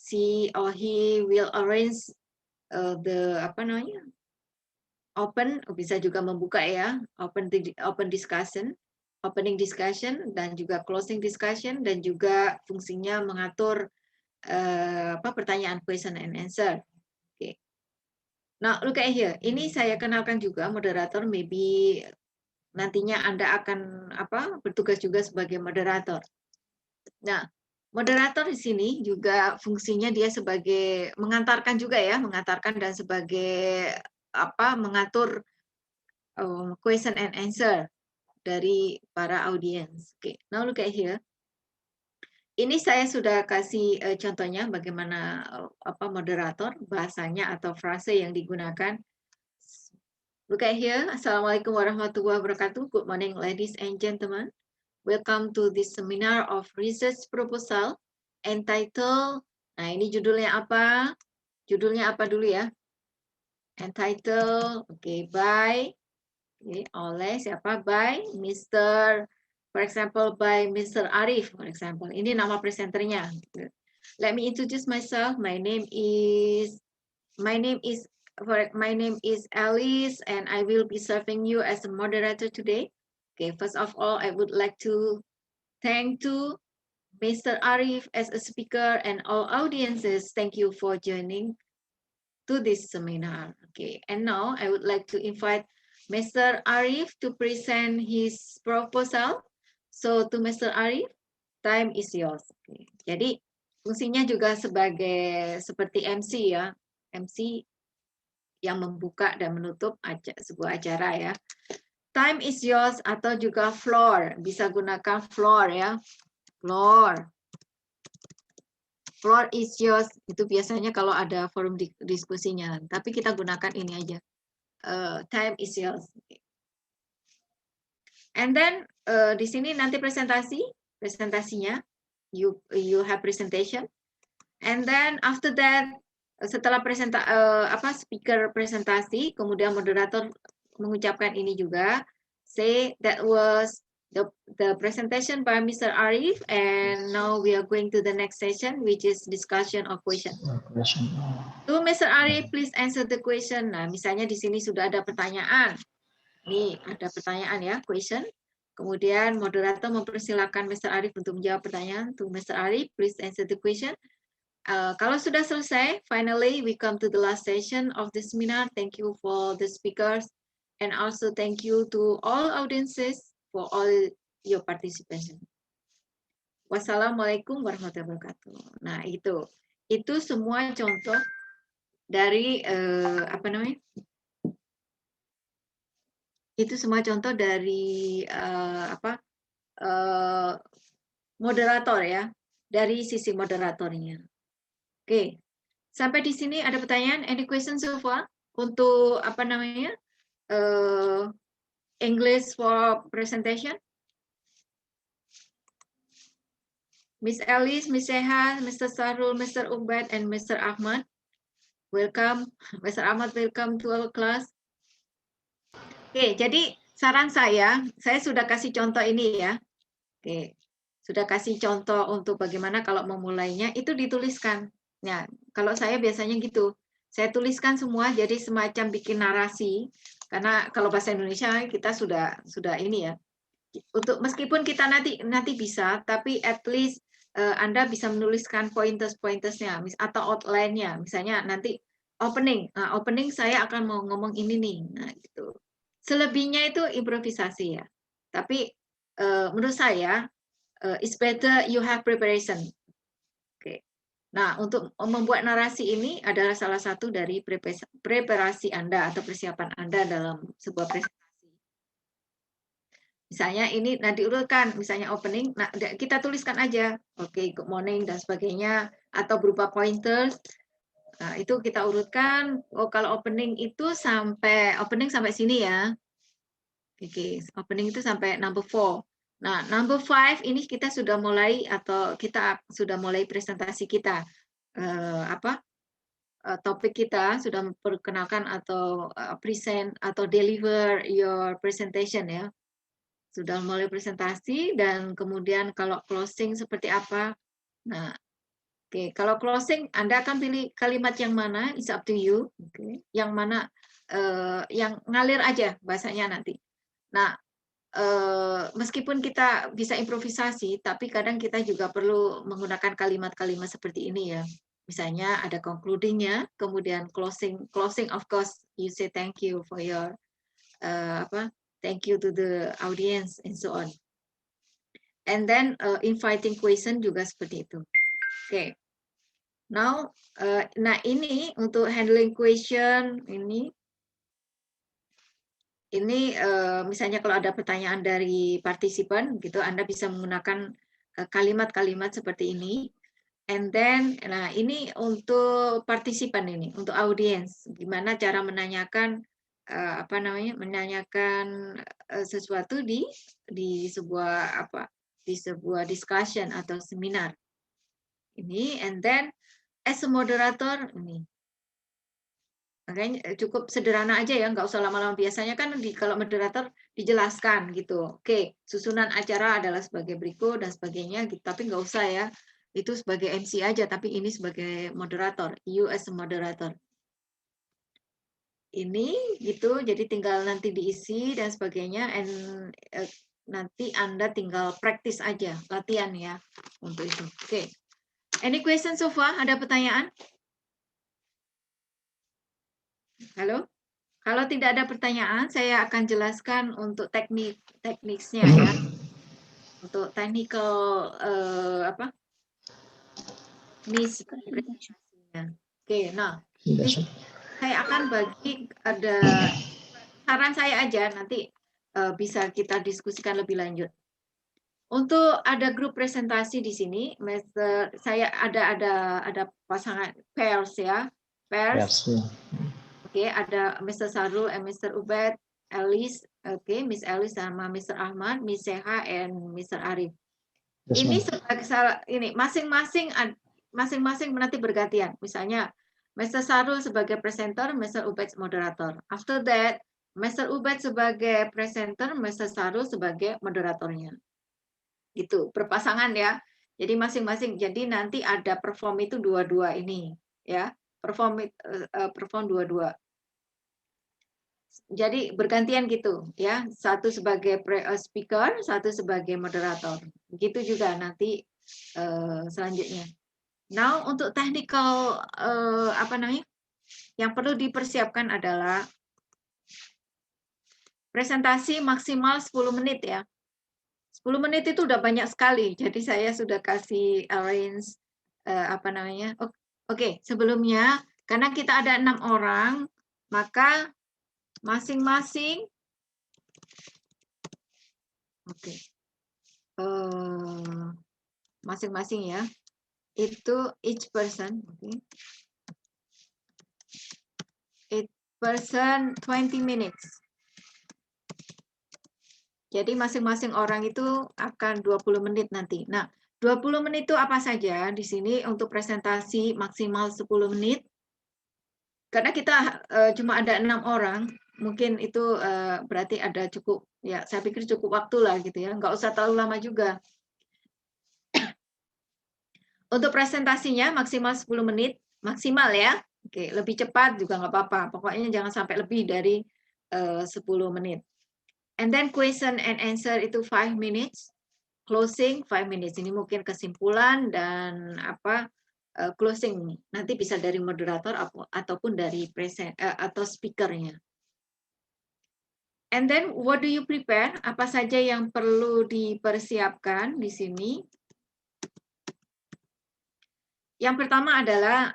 [SPEAKER 1] she or he will arrange the open, bisa juga membuka ya, open discussion, opening discussion dan juga closing discussion, dan juga fungsinya mengatur pertanyaan question and answer. Oke. Now look at here. Ini saya kenalkan juga moderator, maybe nantinya Anda akan bertugas juga sebagai moderator. Nah, moderator di sini juga fungsinya dia sebagai mengantarkan juga ya, mengantarkan dan sebagai mengatur question and answer dari para audiens. Oke, now look at here. Ini saya sudah kasih contohnya bagaimana moderator, bahasanya atau frase yang digunakan. Look at here. Assalamualaikum warahmatullahi wabarakatuh. Good morning, ladies and gentlemen. Welcome to this seminar of research proposal entitled. Nah, ini judulnya apa? Judulnya apa dulu ya? Entitled, by, oleh siapa? By Mr. For example, by Mr. Arif, for example. Ini nama presenternya. Let me introduce myself. My name is Alice, and I will be serving you as a moderator today. Okay, first of all, I would like to thank to Mr. Arif as a speaker and all audiences. Thank you for joining to this seminar. Okay, and now I would like to invite Mr. Arif to present his proposal. So to Mr. Arif, time is yours. Okay. Jadi fungsinya juga seperti MC ya, MC yang membuka dan menutup sebuah acara ya. Time is yours atau juga floor, bisa gunakan floor ya, floor. Floor is yours itu biasanya kalau ada forum diskusinya, tapi kita gunakan ini aja. Time is yours. And then di sini nanti presentasinya, you have presentation, and then after that setelah speaker presentasi, kemudian moderator mengucapkan ini juga, say that was the presentation by Mr. Arif, and now we are going to the next session, which is discussion of question. To Mr. Arif, please answer the question. Nah, misalnya di sini sudah ada pertanyaan. Nih, ada pertanyaan ya, question. Kemudian moderator mempersilakan Mr. Arif untuk menjawab pertanyaan. To Mr. Arif, please answer the question. Kalau sudah selesai, finally we come to the last session of the seminar. Thank you for the speakers, and also thank you to all audiences for all your participation. Wassalamualaikum warahmatullahi wabarakatuh. Nah, itu semua contoh dari itu semua contoh dari moderator ya, dari sisi moderatornya. Oke, sampai di sini ada pertanyaan? Any question so far untuk English for presentation? Miss Alice, Miss Sehan, Mr. Sarul, Mr. Ubed, and Mr. Ahmad. Welcome, Mr. Ahmad. Welcome to our class. Oke, jadi saran saya sudah kasih contoh ini ya. Oke, sudah kasih contoh untuk bagaimana kalau memulainya itu dituliskan. Ya, kalau saya biasanya gitu, saya tuliskan semua jadi semacam bikin narasi. Karena kalau bahasa Indonesia kita sudah ini ya. Untuk meskipun kita nanti bisa, tapi at least Anda bisa menuliskan pointers-pointersnya atau outline-nya. Misalnya nanti opening. Nah, opening saya akan mau ngomong ini nih. Nah, gitu. Selebihnya itu improvisasi ya. Tapi menurut saya it's better you have preparation. Oke. Nah, untuk membuat narasi ini adalah salah satu dari preparasi Anda atau persiapan Anda dalam sebuah presentasi. Misalnya ini nanti urutkan, misalnya opening, nah kita tuliskan aja, oke, good morning dan sebagainya, atau berupa pointers. Nah, itu kita urutkan. Oh, kalau opening itu sampai sini ya. Oke, opening itu sampai number 4. Nah, number 5 ini kita sudah mulai presentasi kita. Topik kita sudah memperkenalkan atau present atau deliver your presentation ya. Sudah mulai presentasi dan kemudian kalau closing seperti apa. Nah, oke, kalau closing Anda akan pilih kalimat yang mana, it's up to you. Oke. Yang mana yang ngalir aja bahasanya nanti. Nah, meskipun kita bisa improvisasi, tapi kadang kita juga perlu menggunakan kalimat-kalimat seperti ini ya. Misalnya ada concluding-nya, kemudian closing of course you say thank you for your thank you to the audience and so on. And then inviting question juga seperti itu. Oke. Now, nah ini untuk handling question ini misalnya kalau ada pertanyaan dari partisipan gitu, Anda bisa menggunakan kalimat-kalimat seperti ini. And then, nah ini untuk partisipan ini, untuk audiens, gimana cara menanyakan menanyakan sesuatu di sebuah di sebuah discussion atau seminar. Ini, and then as a moderator ini. Makanya cukup sederhana aja ya, nggak usah lama-lama. Biasanya kan kalau moderator dijelaskan gitu. Oke, susunan acara adalah sebagai berikut dan sebagainya, gitu. Tapi nggak usah ya, itu sebagai MC aja, tapi ini sebagai moderator, you as a moderator. Ini gitu, jadi tinggal nanti diisi dan sebagainya, and nanti Anda tinggal praktis aja, latihan ya untuk itu. Oke, any question so far? Ada pertanyaan? Halo? Kalau tidak ada pertanyaan, saya akan jelaskan untuk tekniknya ya. Untuk technical presentasinya. Oke, nah saya akan bagi ada saran saya aja, nanti bisa kita diskusikan lebih lanjut. Untuk ada grup presentasi di sini, saya ada pasangan pairs ya, pairs. Oke, ada Mr. Sarul and Mr. Ubed, Alice, oke, Miss Alice sama Mr. Ahmad, Miss Seha, and Mr. Arif. Ini sebagai masing-masing nanti bergantian. Misalnya Mr. Sarul sebagai presenter, Mr. Ubed moderator. After that, Mr. Ubed sebagai presenter, Mr. Sarul sebagai moderatornya. Gitu, berpasangan ya. Jadi masing-masing. Jadi nanti ada perform itu dua-dua ini, ya. Perform dua-dua. Jadi bergantian gitu ya, satu sebagai speaker, satu sebagai moderator. Begitu juga nanti selanjutnya. Now untuk technical yang perlu dipersiapkan adalah presentasi maksimal 10 menit ya. 10 menit itu udah banyak sekali. Jadi saya sudah kasih arrange Oke, sebelumnya karena kita ada 6 orang, maka masing-masing masing-masing ya, itu each person, each person 20 minutes. Jadi masing-masing orang itu akan 20 menit nanti. Nah, 20 menit itu apa saja di sini untuk presentasi maksimal 10 menit. Karena kita cuma ada 6 orang, mungkin itu berarti ada cukup, ya saya pikir cukup waktu lah gitu ya, nggak usah terlalu lama juga. Untuk presentasinya maksimal 10 menit, maksimal ya. Oke, lebih cepat juga nggak apa-apa, pokoknya jangan sampai lebih dari 10 menit. And then question and answer itu 5 minutes, closing 5 minutes. Ini mungkin kesimpulan dan closing, nanti bisa dari moderator ataupun dari atau speakernya. And then what do you prepare? Apa saja yang perlu dipersiapkan di sini? Yang pertama adalah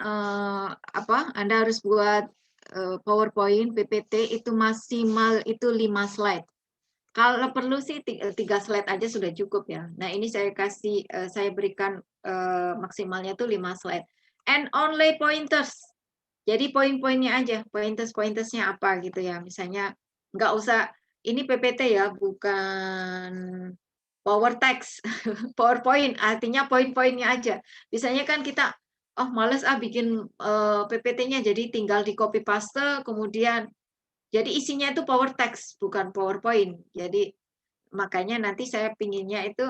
[SPEAKER 1] Anda harus buat PowerPoint, PPT itu maksimal itu 5 slide. Kalau perlu sih 3 slide aja sudah cukup ya. Nah ini saya berikan maksimalnya itu 5 slide. And only pointers. Jadi poin-poinnya aja, pointers-pointersnya apa gitu ya. Misalnya nggak usah, ini PPT ya, bukan power text, PowerPoint, artinya poin-poinnya aja. Biasanya kan kita, males bikin PPT-nya, jadi tinggal di copy paste, kemudian jadi isinya itu power text, bukan PowerPoint. Jadi makanya nanti saya pinginnya itu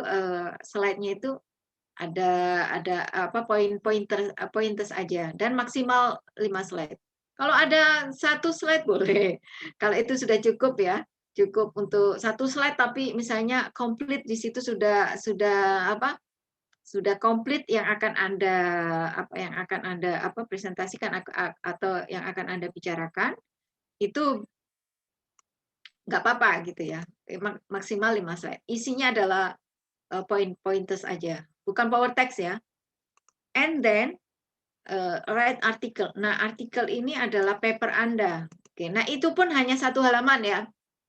[SPEAKER 1] slide-nya itu ada pointers aja dan maksimal 5 slide. Kalau ada 1 slide boleh. Kalau itu sudah cukup ya. Cukup untuk satu slide, tapi misalnya komplit di situ sudah komplit yang akan Anda presentasikan atau yang akan Anda bicarakan, itu nggak apa-apa gitu ya. Maksimal 5 slide. Isinya adalah pointers aja, bukan power text ya. And then write article. Nah, artikel ini adalah paper Anda. Oke, nah itu pun hanya 1 halaman ya.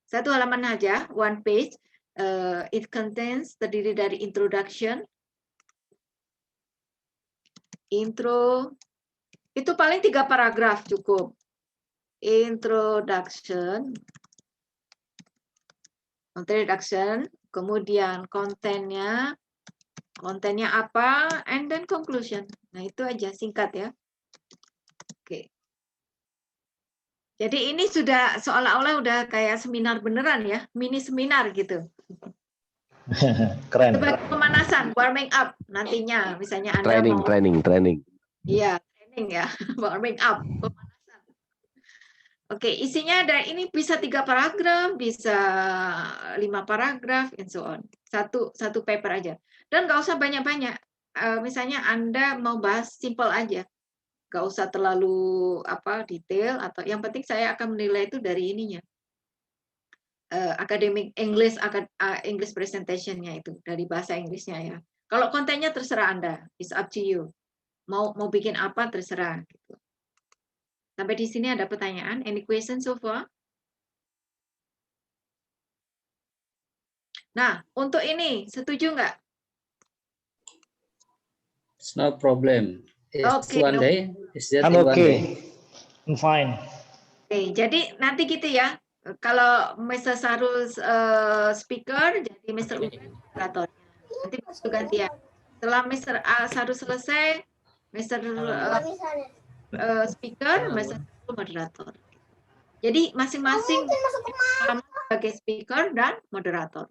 [SPEAKER 1] 1 halaman aja, 1 page. It contains, terdiri dari introduction, intro, itu paling 3 paragraf cukup. Introduction, kemudian kontennya apa, and then conclusion. Nah, itu aja, singkat ya. Oke. Jadi ini sudah seolah-olah udah kayak seminar beneran ya, mini seminar gitu.
[SPEAKER 3] Keren.
[SPEAKER 1] Sebagai pemanasan, warming up nantinya, misalnya Anda
[SPEAKER 5] Training,
[SPEAKER 1] mau,
[SPEAKER 5] training.
[SPEAKER 1] iya, training ya, warming up, pemanasan. Oke, isinya ada, ini bisa 3 paragraf, bisa 5 paragraf, and so on. Satu paper aja. Dan nggak usah banyak-banyak. Misalnya Anda mau bahas simple aja. Nggak usah terlalu detail, atau yang penting saya akan menilai itu dari ininya. Academic English, English presentation-nya itu, dari bahasa Inggrisnya ya. Kalau kontennya terserah Anda, it's up to you. Mau bikin apa terserah. Gitu. Sampai di sini ada pertanyaan? Any question so far? Nah, untuk ini, setuju nggak?
[SPEAKER 6] It's no problem. It's
[SPEAKER 1] Okay,
[SPEAKER 6] one
[SPEAKER 1] no.
[SPEAKER 6] day. It's just
[SPEAKER 3] I'm
[SPEAKER 6] in one day.
[SPEAKER 3] okay. I'm fine.
[SPEAKER 1] Oke, jadi nanti gitu ya. Kalau Mr. Sarul speaker, jadi Mr. Uben moderatornya. Nanti waktu gantian. Setelah Mr. Sarul selesai, Mr. Speaker, Mr. Sarul moderator. Jadi masing-masing sebagai speaker dan moderator.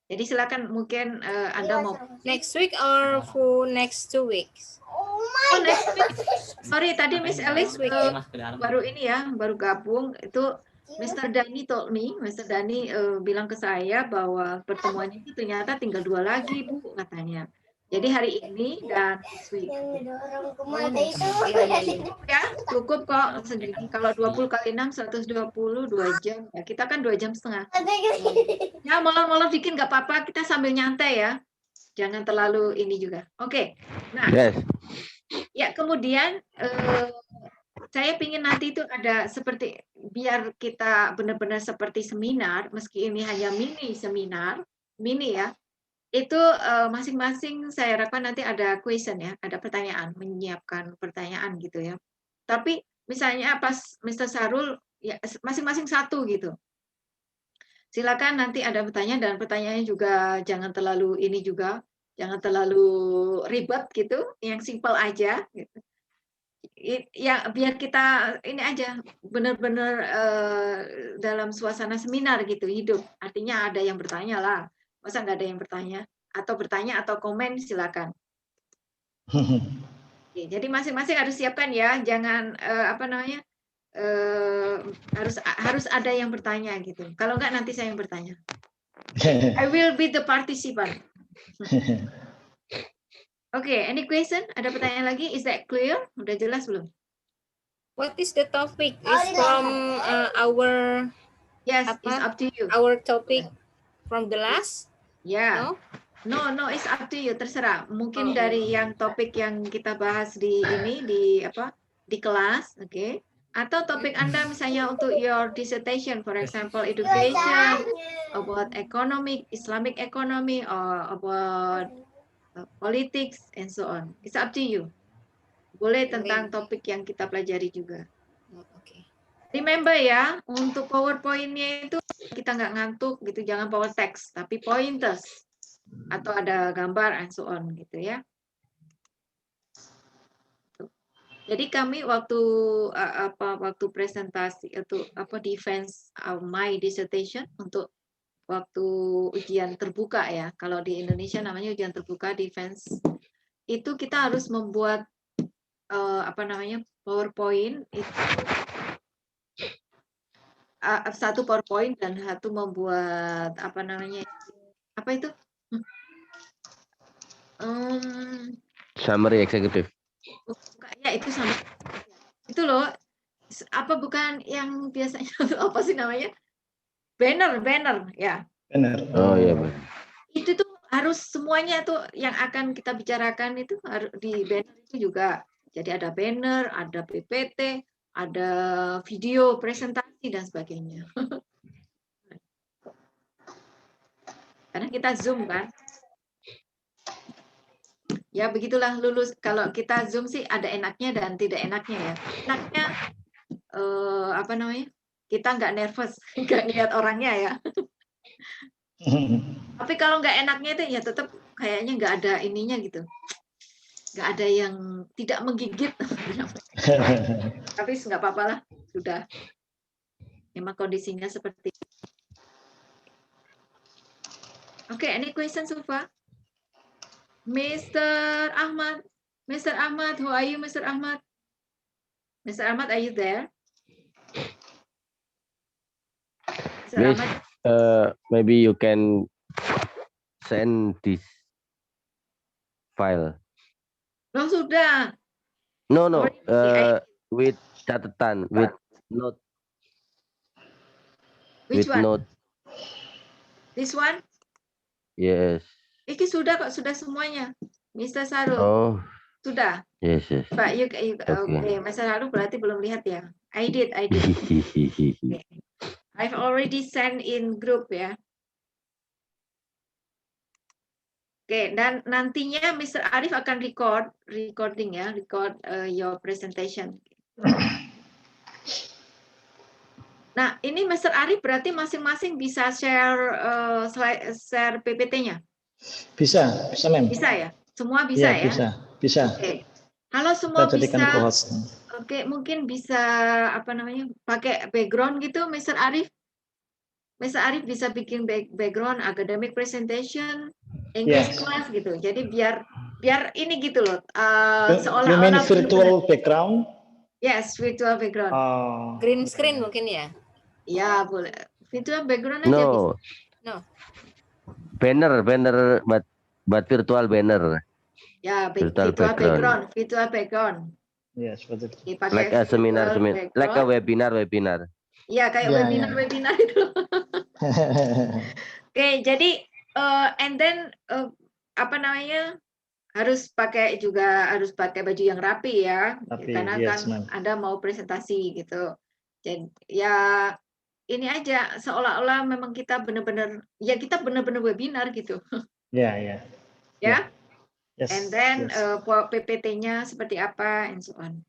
[SPEAKER 1] Jadi silakan, mungkin Anda mau.
[SPEAKER 4] Next week or for next 2 weeks?
[SPEAKER 1] Oh, next week. Sorry, tadi Miss Alice baru ini ya, baru gabung. Itu Mr. Dani told me, Mr. Dani bilang ke saya bahwa pertemuannya itu ternyata tinggal 2 lagi, Bu, katanya. Jadi hari ini dan next week. Ya, cukup kok segini. Kalau 20 kali 6, 120, 2 jam. Ya, kita kan 2 jam setengah. Ya, molor-molor dikit nggak apa-apa, kita sambil nyantai ya. Jangan terlalu ini juga. Oke. Nah,
[SPEAKER 5] Yes.
[SPEAKER 1] ya kemudian saya ingin nanti itu ada seperti, biar kita benar-benar seperti seminar, meski ini hanya mini seminar, mini ya, itu masing-masing saya harapkan nanti ada question ya, ada pertanyaan, menyiapkan pertanyaan gitu ya. Tapi misalnya pas Mr. Sarul, ya masing-masing 1 gitu. Silakan nanti ada pertanyaan, dan pertanyaannya juga jangan terlalu ini juga, jangan terlalu ribet gitu, yang simple aja gitu. Ya biar kita ini aja benar-benar dalam suasana seminar gitu, hidup. Artinya ada yang bertanya lah. Masa nggak ada yang bertanya? Atau bertanya atau komen silakan. Oke, jadi masing-masing harus siapkan ya, jangan harus ada yang bertanya gitu. Kalau enggak nanti saya yang bertanya. I will be the participant. Okay, any question? Ada pertanyaan lagi? Is that clear? Udah jelas belum?
[SPEAKER 4] What is the topic? Is from our
[SPEAKER 1] Yes, it's up to you.
[SPEAKER 4] our topic from the last?
[SPEAKER 1] Yeah.
[SPEAKER 4] No?
[SPEAKER 1] No, it's up to you. Terserah. Mungkin dari yang topik yang kita bahas di ini di kelas, oke? Okay? Atau topik Anda misalnya untuk your dissertation, for example, education, about economic, Islamic economy, or about politics, and so on. It's up to you. Boleh tentang topik yang kita pelajari juga.
[SPEAKER 4] Okay.
[SPEAKER 1] Remember ya, untuk PowerPoint-nya itu kita nggak ngantuk gitu, jangan power text, tapi pointers atau ada gambar and so on gitu ya. Jadi kami waktu presentasi itu defense my dissertation untuk waktu ujian terbuka ya. Kalau di Indonesia namanya ujian terbuka defense. Itu kita harus membuat PowerPoint itu satu PowerPoint dan satu membuat apa namanya? Apa itu?
[SPEAKER 5] Summary executive.
[SPEAKER 1] Ya itu sama. Itu loh. Apa bukan yang biasanya apa sih namanya? Banner ya.
[SPEAKER 3] Benar.
[SPEAKER 5] Oh iya, Bang.
[SPEAKER 1] Itu tuh harus semuanya tuh yang akan kita bicarakan itu harus di banner itu juga. Jadi ada banner, ada PPT, ada video presentasi dan sebagainya. Karena kita Zoom kan. Ya begitulah lulus. Kalau kita Zoom sih ada enaknya dan tidak enaknya ya. Enaknya apa namanya? Kita nggak nervous, nggak lihat orangnya ya. Tapi kalau nggak enaknya itu ya tetap kayaknya nggak ada ininya gitu. Nggak ada yang tidak menggigit. Tapi nggak apa-apa lah, sudah. Memang kondisinya seperti itu. Oke, any question so far? Mr. Ahmad, who are you, Mr. Ahmad? Mr. Ahmad, are you there? Mr.
[SPEAKER 5] Miss,
[SPEAKER 1] Ahmad,
[SPEAKER 5] maybe you can send this file.
[SPEAKER 1] oh sudah.
[SPEAKER 5] No,
[SPEAKER 1] Already,
[SPEAKER 5] with catatan, with note,
[SPEAKER 1] Which
[SPEAKER 5] with
[SPEAKER 1] one?
[SPEAKER 5] note.
[SPEAKER 1] This one?
[SPEAKER 5] Yes.
[SPEAKER 1] Iki sudah kok, sudah semuanya. Mr. Sarul,
[SPEAKER 5] Oh,
[SPEAKER 1] sudah.
[SPEAKER 5] yes, yes.
[SPEAKER 1] Pak,
[SPEAKER 5] Okay.
[SPEAKER 1] Mr. Sarul berarti belum lihat ya. I did. Okay. I've already sent in group ya. Oke, dan nantinya Mr. Arif akan record your presentation. Nah, ini Mr. Arif berarti masing-masing bisa share PPT-nya?
[SPEAKER 3] Bisa, Mem.
[SPEAKER 1] Bisa ya? Semua bisa ya?
[SPEAKER 3] Bisa.
[SPEAKER 1] Oke. Kalau semua
[SPEAKER 3] Kita jadikan
[SPEAKER 1] bisa,
[SPEAKER 3] co-host.
[SPEAKER 1] oke, mungkin bisa apa namanya? Pakai background gitu, Mr. Arif. Mr. Arif bisa bikin background academic presentation, English
[SPEAKER 3] Yes.
[SPEAKER 1] class gitu. Jadi biar ini gitu loh.
[SPEAKER 3] You mean
[SPEAKER 1] Seolah-olah
[SPEAKER 3] virtual background?
[SPEAKER 1] Yes, virtual background.
[SPEAKER 3] Oh.
[SPEAKER 4] Green screen mungkin ya?
[SPEAKER 1] Ya, boleh. Virtual background aja bisa.
[SPEAKER 5] No.
[SPEAKER 4] No.
[SPEAKER 5] Banner, but virtual banner.
[SPEAKER 1] Ya,
[SPEAKER 5] Virtual
[SPEAKER 1] virtual background.
[SPEAKER 3] Yes, betul.
[SPEAKER 1] Dipakai
[SPEAKER 5] Like a seminar,
[SPEAKER 1] virtual
[SPEAKER 5] like a
[SPEAKER 1] background.
[SPEAKER 5] webinar.
[SPEAKER 1] Ya, kayak
[SPEAKER 3] Ya,
[SPEAKER 1] webinar itu. Oke, jadi and then apa namanya? Harus pakai baju yang rapi ya.
[SPEAKER 3] Rapi,
[SPEAKER 1] Karena
[SPEAKER 3] yes,
[SPEAKER 1] kan
[SPEAKER 3] ma'am.
[SPEAKER 1] Anda mau presentasi gitu. Jadi ya ini aja seolah-olah memang kita benar-benar webinar gitu.
[SPEAKER 3] Ya.
[SPEAKER 1] Ya.
[SPEAKER 3] Yes.
[SPEAKER 1] And then
[SPEAKER 3] yes.
[SPEAKER 1] PPT-nya seperti apa and so on.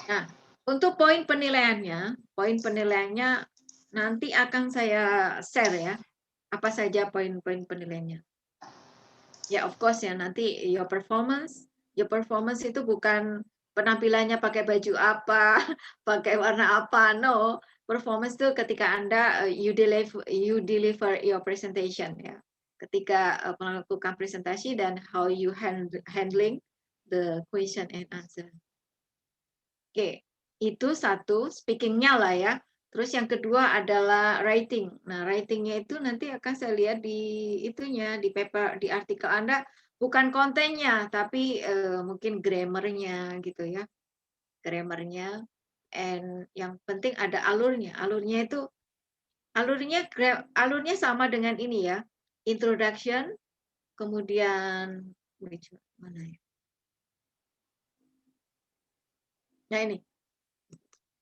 [SPEAKER 1] Nah, untuk poin penilaiannya nanti akan saya share ya. Apa saja poin-poin penilaiannya. Ya, of course ya, nanti your performance itu bukan penampilannya pakai baju apa, pakai warna apa, no. Performance itu ketika Anda you deliver your presentation ya. Ketika melakukan presentasi dan how you handling the question and answer. Oke, itu satu speaking-nya lah ya. Terus yang kedua adalah writing. Nah, writing-nya itu nanti akan saya lihat di itunya, di paper, di artikel Anda, bukan kontennya, tapi mungkin grammar-nya gitu ya. Grammar-nya. And yang penting ada alurnya. Alurnya sama dengan ini ya. Introduction, kemudian mana ya? Nah, ini.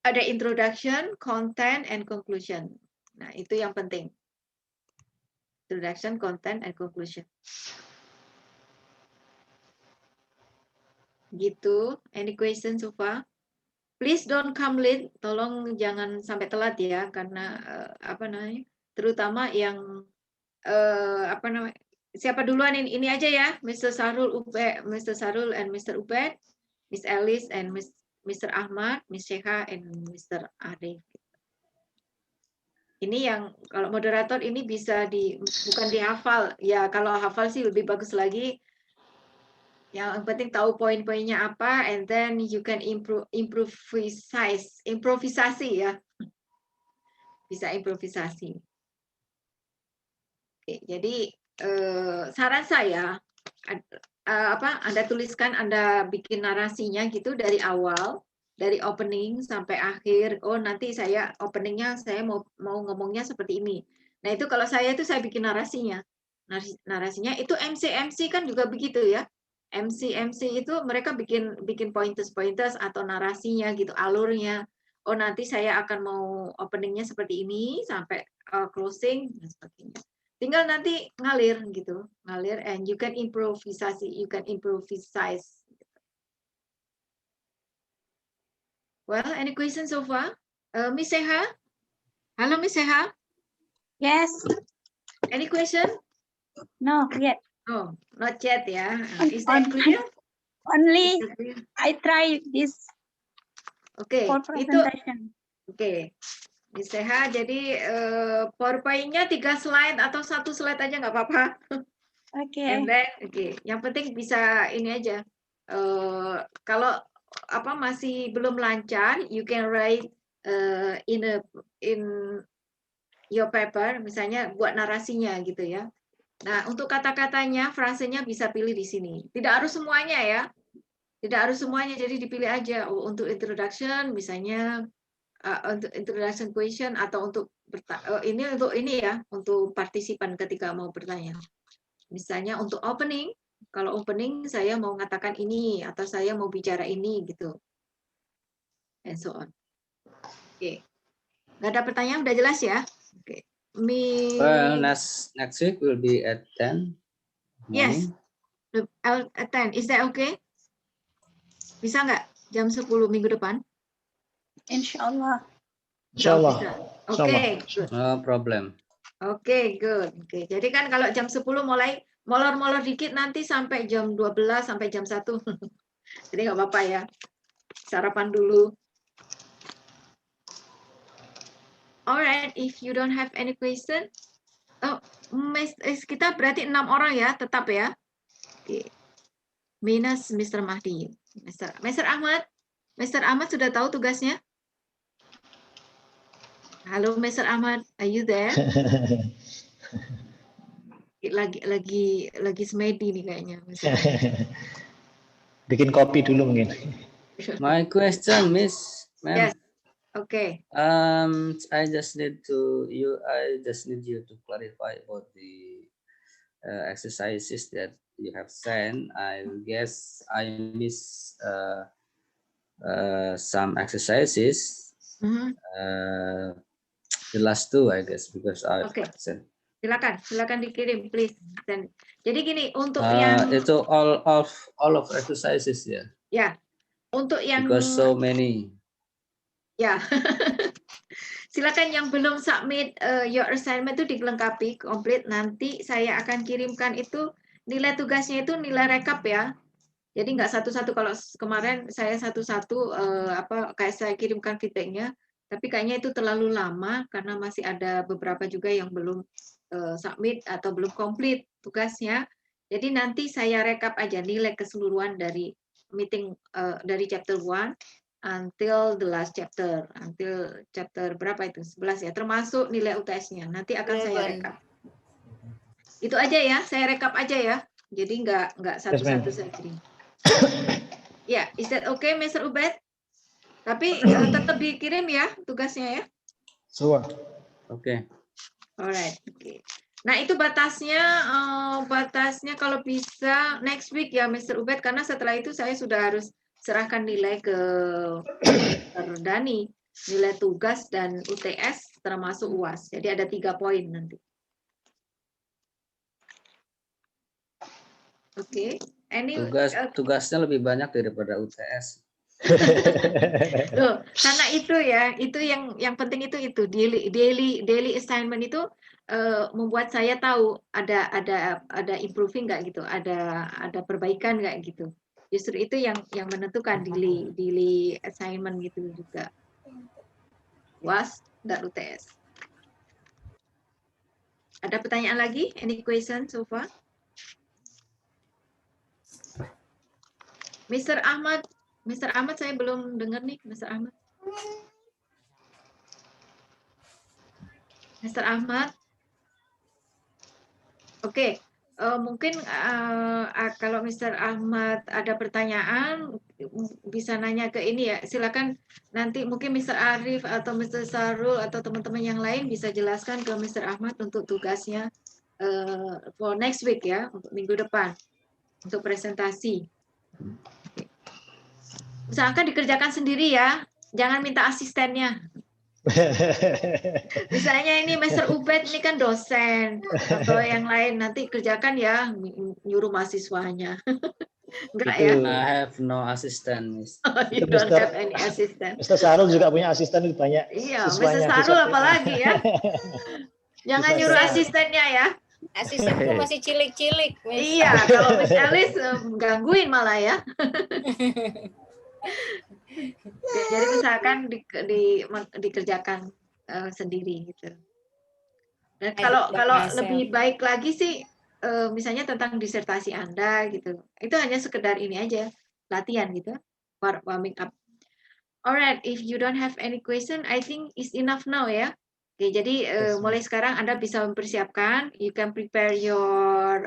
[SPEAKER 1] Ada introduction, content, and conclusion. Nah, itu yang penting. Introduction, content, and conclusion. Gitu. Any question so far? Please don't come late. Tolong jangan sampai telat ya, karena terutama yang siapa duluan ini aja ya, Mr. Sarul and Mr. Ubed, Miss Alice and Mr. Ahmad, Miss Sheikha, and Mr. Arif. Ini yang kalau moderator ini bisa bukan dihafal. Ya, kalau hafal sih lebih bagus lagi. Yang penting tahu poin-poinnya apa, and then you can improvisasi ya. bisa improvisasi. Oke, jadi saran saya Anda tuliskan, Anda bikin narasinya gitu dari awal, dari opening sampai akhir. Oh, nanti saya openingnya saya mau ngomongnya seperti ini. Nah, itu kalau saya bikin narasinya. Narasinya itu MC kan juga begitu ya. MC itu mereka bikin pointers atau narasinya gitu, alurnya. Oh, nanti saya akan mau openingnya seperti ini sampai closing dan sebagainya. Tinggal nanti ngalir gitu, ngalir, and you can improvise. Well, any questions so far? Miss Seha? Halo, Miss Seha?
[SPEAKER 2] Yes.
[SPEAKER 1] Any question?
[SPEAKER 2] No, yet.
[SPEAKER 1] Oh, not yet ya. Is that clear?
[SPEAKER 2] Only
[SPEAKER 1] Is that clear?
[SPEAKER 2] I try this
[SPEAKER 1] Oke,
[SPEAKER 2] for
[SPEAKER 1] itu
[SPEAKER 2] presentation.
[SPEAKER 1] oke. Miss Seha, jadi PowerPoint-nya 3 slide atau 1 slide aja nggak apa-apa.
[SPEAKER 2] Okay.
[SPEAKER 1] And then, yang penting bisa ini aja. Kalau masih belum lancar, you can write in your paper, misalnya buat narasinya gitu ya. Nah, untuk kata-katanya, frasenya bisa pilih di sini. Tidak harus semuanya ya. Tidak harus semuanya, jadi dipilih aja. Untuk introduction, misalnya untuk introduction question, atau untuk untuk partisipan ketika mau bertanya. Misalnya untuk opening, kalau opening saya mau mengatakan ini, atau saya mau bicara ini gitu. And so on. Oke. Nggak ada pertanyaan, udah jelas ya? Oke.
[SPEAKER 6] Well, next week will be at 10
[SPEAKER 1] Yes.
[SPEAKER 6] morning.
[SPEAKER 1] At 10. Is that okay? Bisa nggak jam 10 minggu depan?
[SPEAKER 2] Inshallah.
[SPEAKER 3] Insyaallah.
[SPEAKER 1] Oke, good.
[SPEAKER 6] No problem.
[SPEAKER 1] Oke, good. Oke, jadi kan kalau jam 10 mulai molor-molor dikit nanti sampai jam 12 sampai jam 1. Jadi nggak apa-apa ya. Sarapan dulu. Alright, if you don't have any question, kita berarti 6 orang ya, tetap ya. Minus Mr. Mahdi. Mr. Ahmad. Mr. Ahmad sudah tahu tugasnya? Halo Mr. Ahmad, are you there? Lagi semedi nih kayaknya.
[SPEAKER 3] Bikin kopi dulu mungkin.
[SPEAKER 6] My question, Miss, ma'am.
[SPEAKER 1] Yes. Okay.
[SPEAKER 6] I just need you to clarify about the exercises that you have sent. I guess I miss some exercises. The last two, I guess, because I sent.
[SPEAKER 1] Silakan dikirim, please. Dan jadi gini, untuk yang
[SPEAKER 6] itu all of exercises ya.
[SPEAKER 1] Ya, untuk yang
[SPEAKER 6] because so many.
[SPEAKER 1] Ya. Silakan yang belum submit your assignment itu dilengkapi komplit. Nanti saya akan kirimkan itu nilai tugasnya itu nilai rekap ya. Jadi nggak satu-satu, kalau kemarin saya satu-satu kayak saya kirimkan feedbacknya, tapi kayaknya itu terlalu lama karena masih ada beberapa juga yang belum submit atau belum komplit tugasnya. Jadi nanti saya rekap aja nilai keseluruhan dari meeting dari chapter 1 until the last chapter, until chapter berapa itu? 11 ya, termasuk nilai UTS-nya. Nanti akan saya rekap. Itu aja ya, saya rekap aja ya. Jadi nggak satu-satu saya kirim. Ya, is that okay, Mr. Ubed? Tapi tetap dikirim ya tugasnya ya.
[SPEAKER 3] Sure.
[SPEAKER 6] Oke.
[SPEAKER 1] Alright, oke. Nah, itu batasnya kalau bisa next week ya, Mr. Ubed, karena setelah itu saya sudah harus serahkan nilai ke Mr. Dani, nilai tugas dan UTS termasuk UAS. Jadi ada 3 poin nanti. Oke.
[SPEAKER 6] Tugasnya lebih banyak daripada UTS.
[SPEAKER 1] Loh, karena itu yang penting itu daily assignment itu membuat saya tahu ada improving nggak gitu, ada perbaikan nggak gitu. Justru itu yang menentukan daily assignment gitu juga. UAS dan UTS. Ada pertanyaan lagi? Any question so far? Mr. Ahmad saya belum dengar nih, Mr. Ahmad. Mr. Ahmad. Oke, mungkin kalau Mr. Ahmad ada pertanyaan bisa nanya ke ini ya. Silakan nanti mungkin Mr. Arif atau Mr. Sarul atau teman-teman yang lain bisa jelaskan ke Mr. Ahmad untuk tugasnya for next week ya, untuk minggu depan untuk presentasi. Usahakan dikerjakan sendiri ya, jangan minta asistennya. Misalnya ini Mr. Ubed ini kan dosen atau yang lain nanti kerjakan ya, nyuruh mahasiswanya. Enggak ya?
[SPEAKER 3] Itu.
[SPEAKER 6] I have no assistant, Miss.
[SPEAKER 1] You
[SPEAKER 3] Itu
[SPEAKER 1] don't
[SPEAKER 3] Mr.
[SPEAKER 1] have any assistant.
[SPEAKER 3] Mr. Sarul juga punya asisten lebih banyak.
[SPEAKER 1] Iya, Mr.
[SPEAKER 3] siswanya.
[SPEAKER 1] Sarul
[SPEAKER 3] Siswa-
[SPEAKER 1] apalagi ya. Jangan
[SPEAKER 3] Siswa-
[SPEAKER 1] nyuruh asistennya ya.
[SPEAKER 4] Asistenku masih cilik-cilik. Miss.
[SPEAKER 1] Iya, kalau Miss Alice gangguin malah ya. Oke, jadi usahakan dikerjakan sendiri gitu. Dan kalau lebih baik lagi sih misalnya tentang disertasi Anda gitu. Itu hanya sekedar ini aja, latihan gitu. Warming up. Alright, if you don't have any question, I think it's enough now ya. Oke, jadi mulai sekarang Anda bisa mempersiapkan. You can prepare your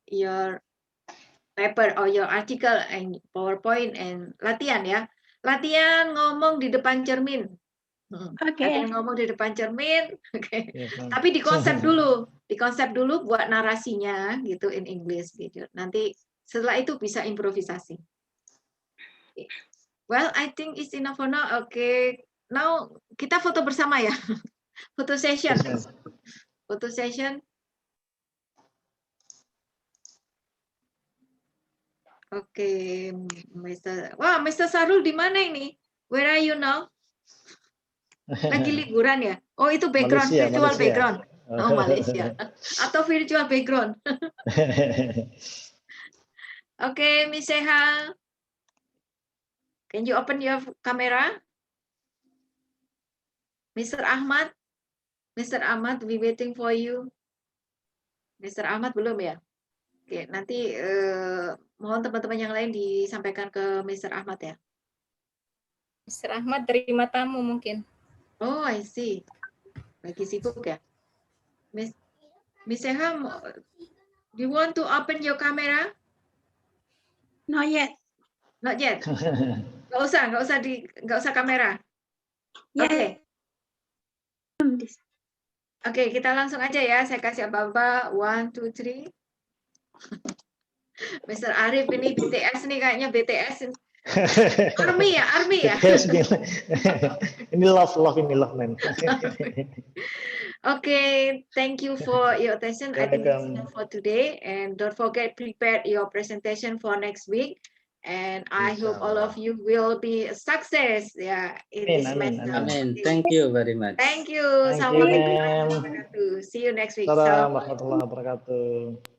[SPEAKER 1] your paper or your article and PowerPoint and latihan ya. Latihan ngomong di depan cermin.
[SPEAKER 2] Oke.
[SPEAKER 1] Latihan ngomong di depan cermin. Oke.
[SPEAKER 3] Yes, ma'am.
[SPEAKER 1] Tapi dikonsep dulu buat narasinya gitu in English gitu. Nanti setelah itu bisa improvisasi. Well, I think it's enough for now. Oke. Now kita foto bersama ya. Foto session.
[SPEAKER 3] Yes, ma'am.
[SPEAKER 1] Foto session. Oke, Mr. Sarul di mana ini? Where are you now? Lagi liburan ya? Oh, itu background,
[SPEAKER 3] Malaysia,
[SPEAKER 1] virtual
[SPEAKER 3] Malaysia.
[SPEAKER 1] background. Oh, Malaysia. Atau virtual background. Oke, Miss Seha. Can you open your camera? Mr. Ahmad. Mr. Ahmad, we waiting for you. Mr. Ahmad belum ya? Oke, nanti mohon teman-teman yang lain disampaikan ke Mr. Ahmad ya.
[SPEAKER 4] Mr. Ahmad terima tamu mungkin.
[SPEAKER 1] Oh, I see. Lagi sibuk ya. Miss Seha, do you want to open your camera?
[SPEAKER 2] Not yet.
[SPEAKER 1] Not yet. Nggak usah kamera.
[SPEAKER 2] Yes.
[SPEAKER 1] Oke. Oke, kita langsung aja ya. Saya kasih apa-apa. 1, 2, 3. Mr. Arif ini BTS nih kayaknya BTS. Army ya.
[SPEAKER 3] Yes, ini love man.
[SPEAKER 1] Okay, thank you for your attention. I think that's
[SPEAKER 3] Welcome.
[SPEAKER 1] enough for today. And don't forget, prepare your presentation for next week. And I hope all of you will be a success. Yeah, in this
[SPEAKER 3] Amin,
[SPEAKER 1] semester.
[SPEAKER 6] Amin. Thank you very much.
[SPEAKER 1] Thank you.
[SPEAKER 3] Thank you,
[SPEAKER 1] Assalamualaikum
[SPEAKER 3] ma'am.
[SPEAKER 1] warahmatullahi wabarakatuh. See you next week.
[SPEAKER 3] Assalamualaikum warahmatullahi wabarakatuh.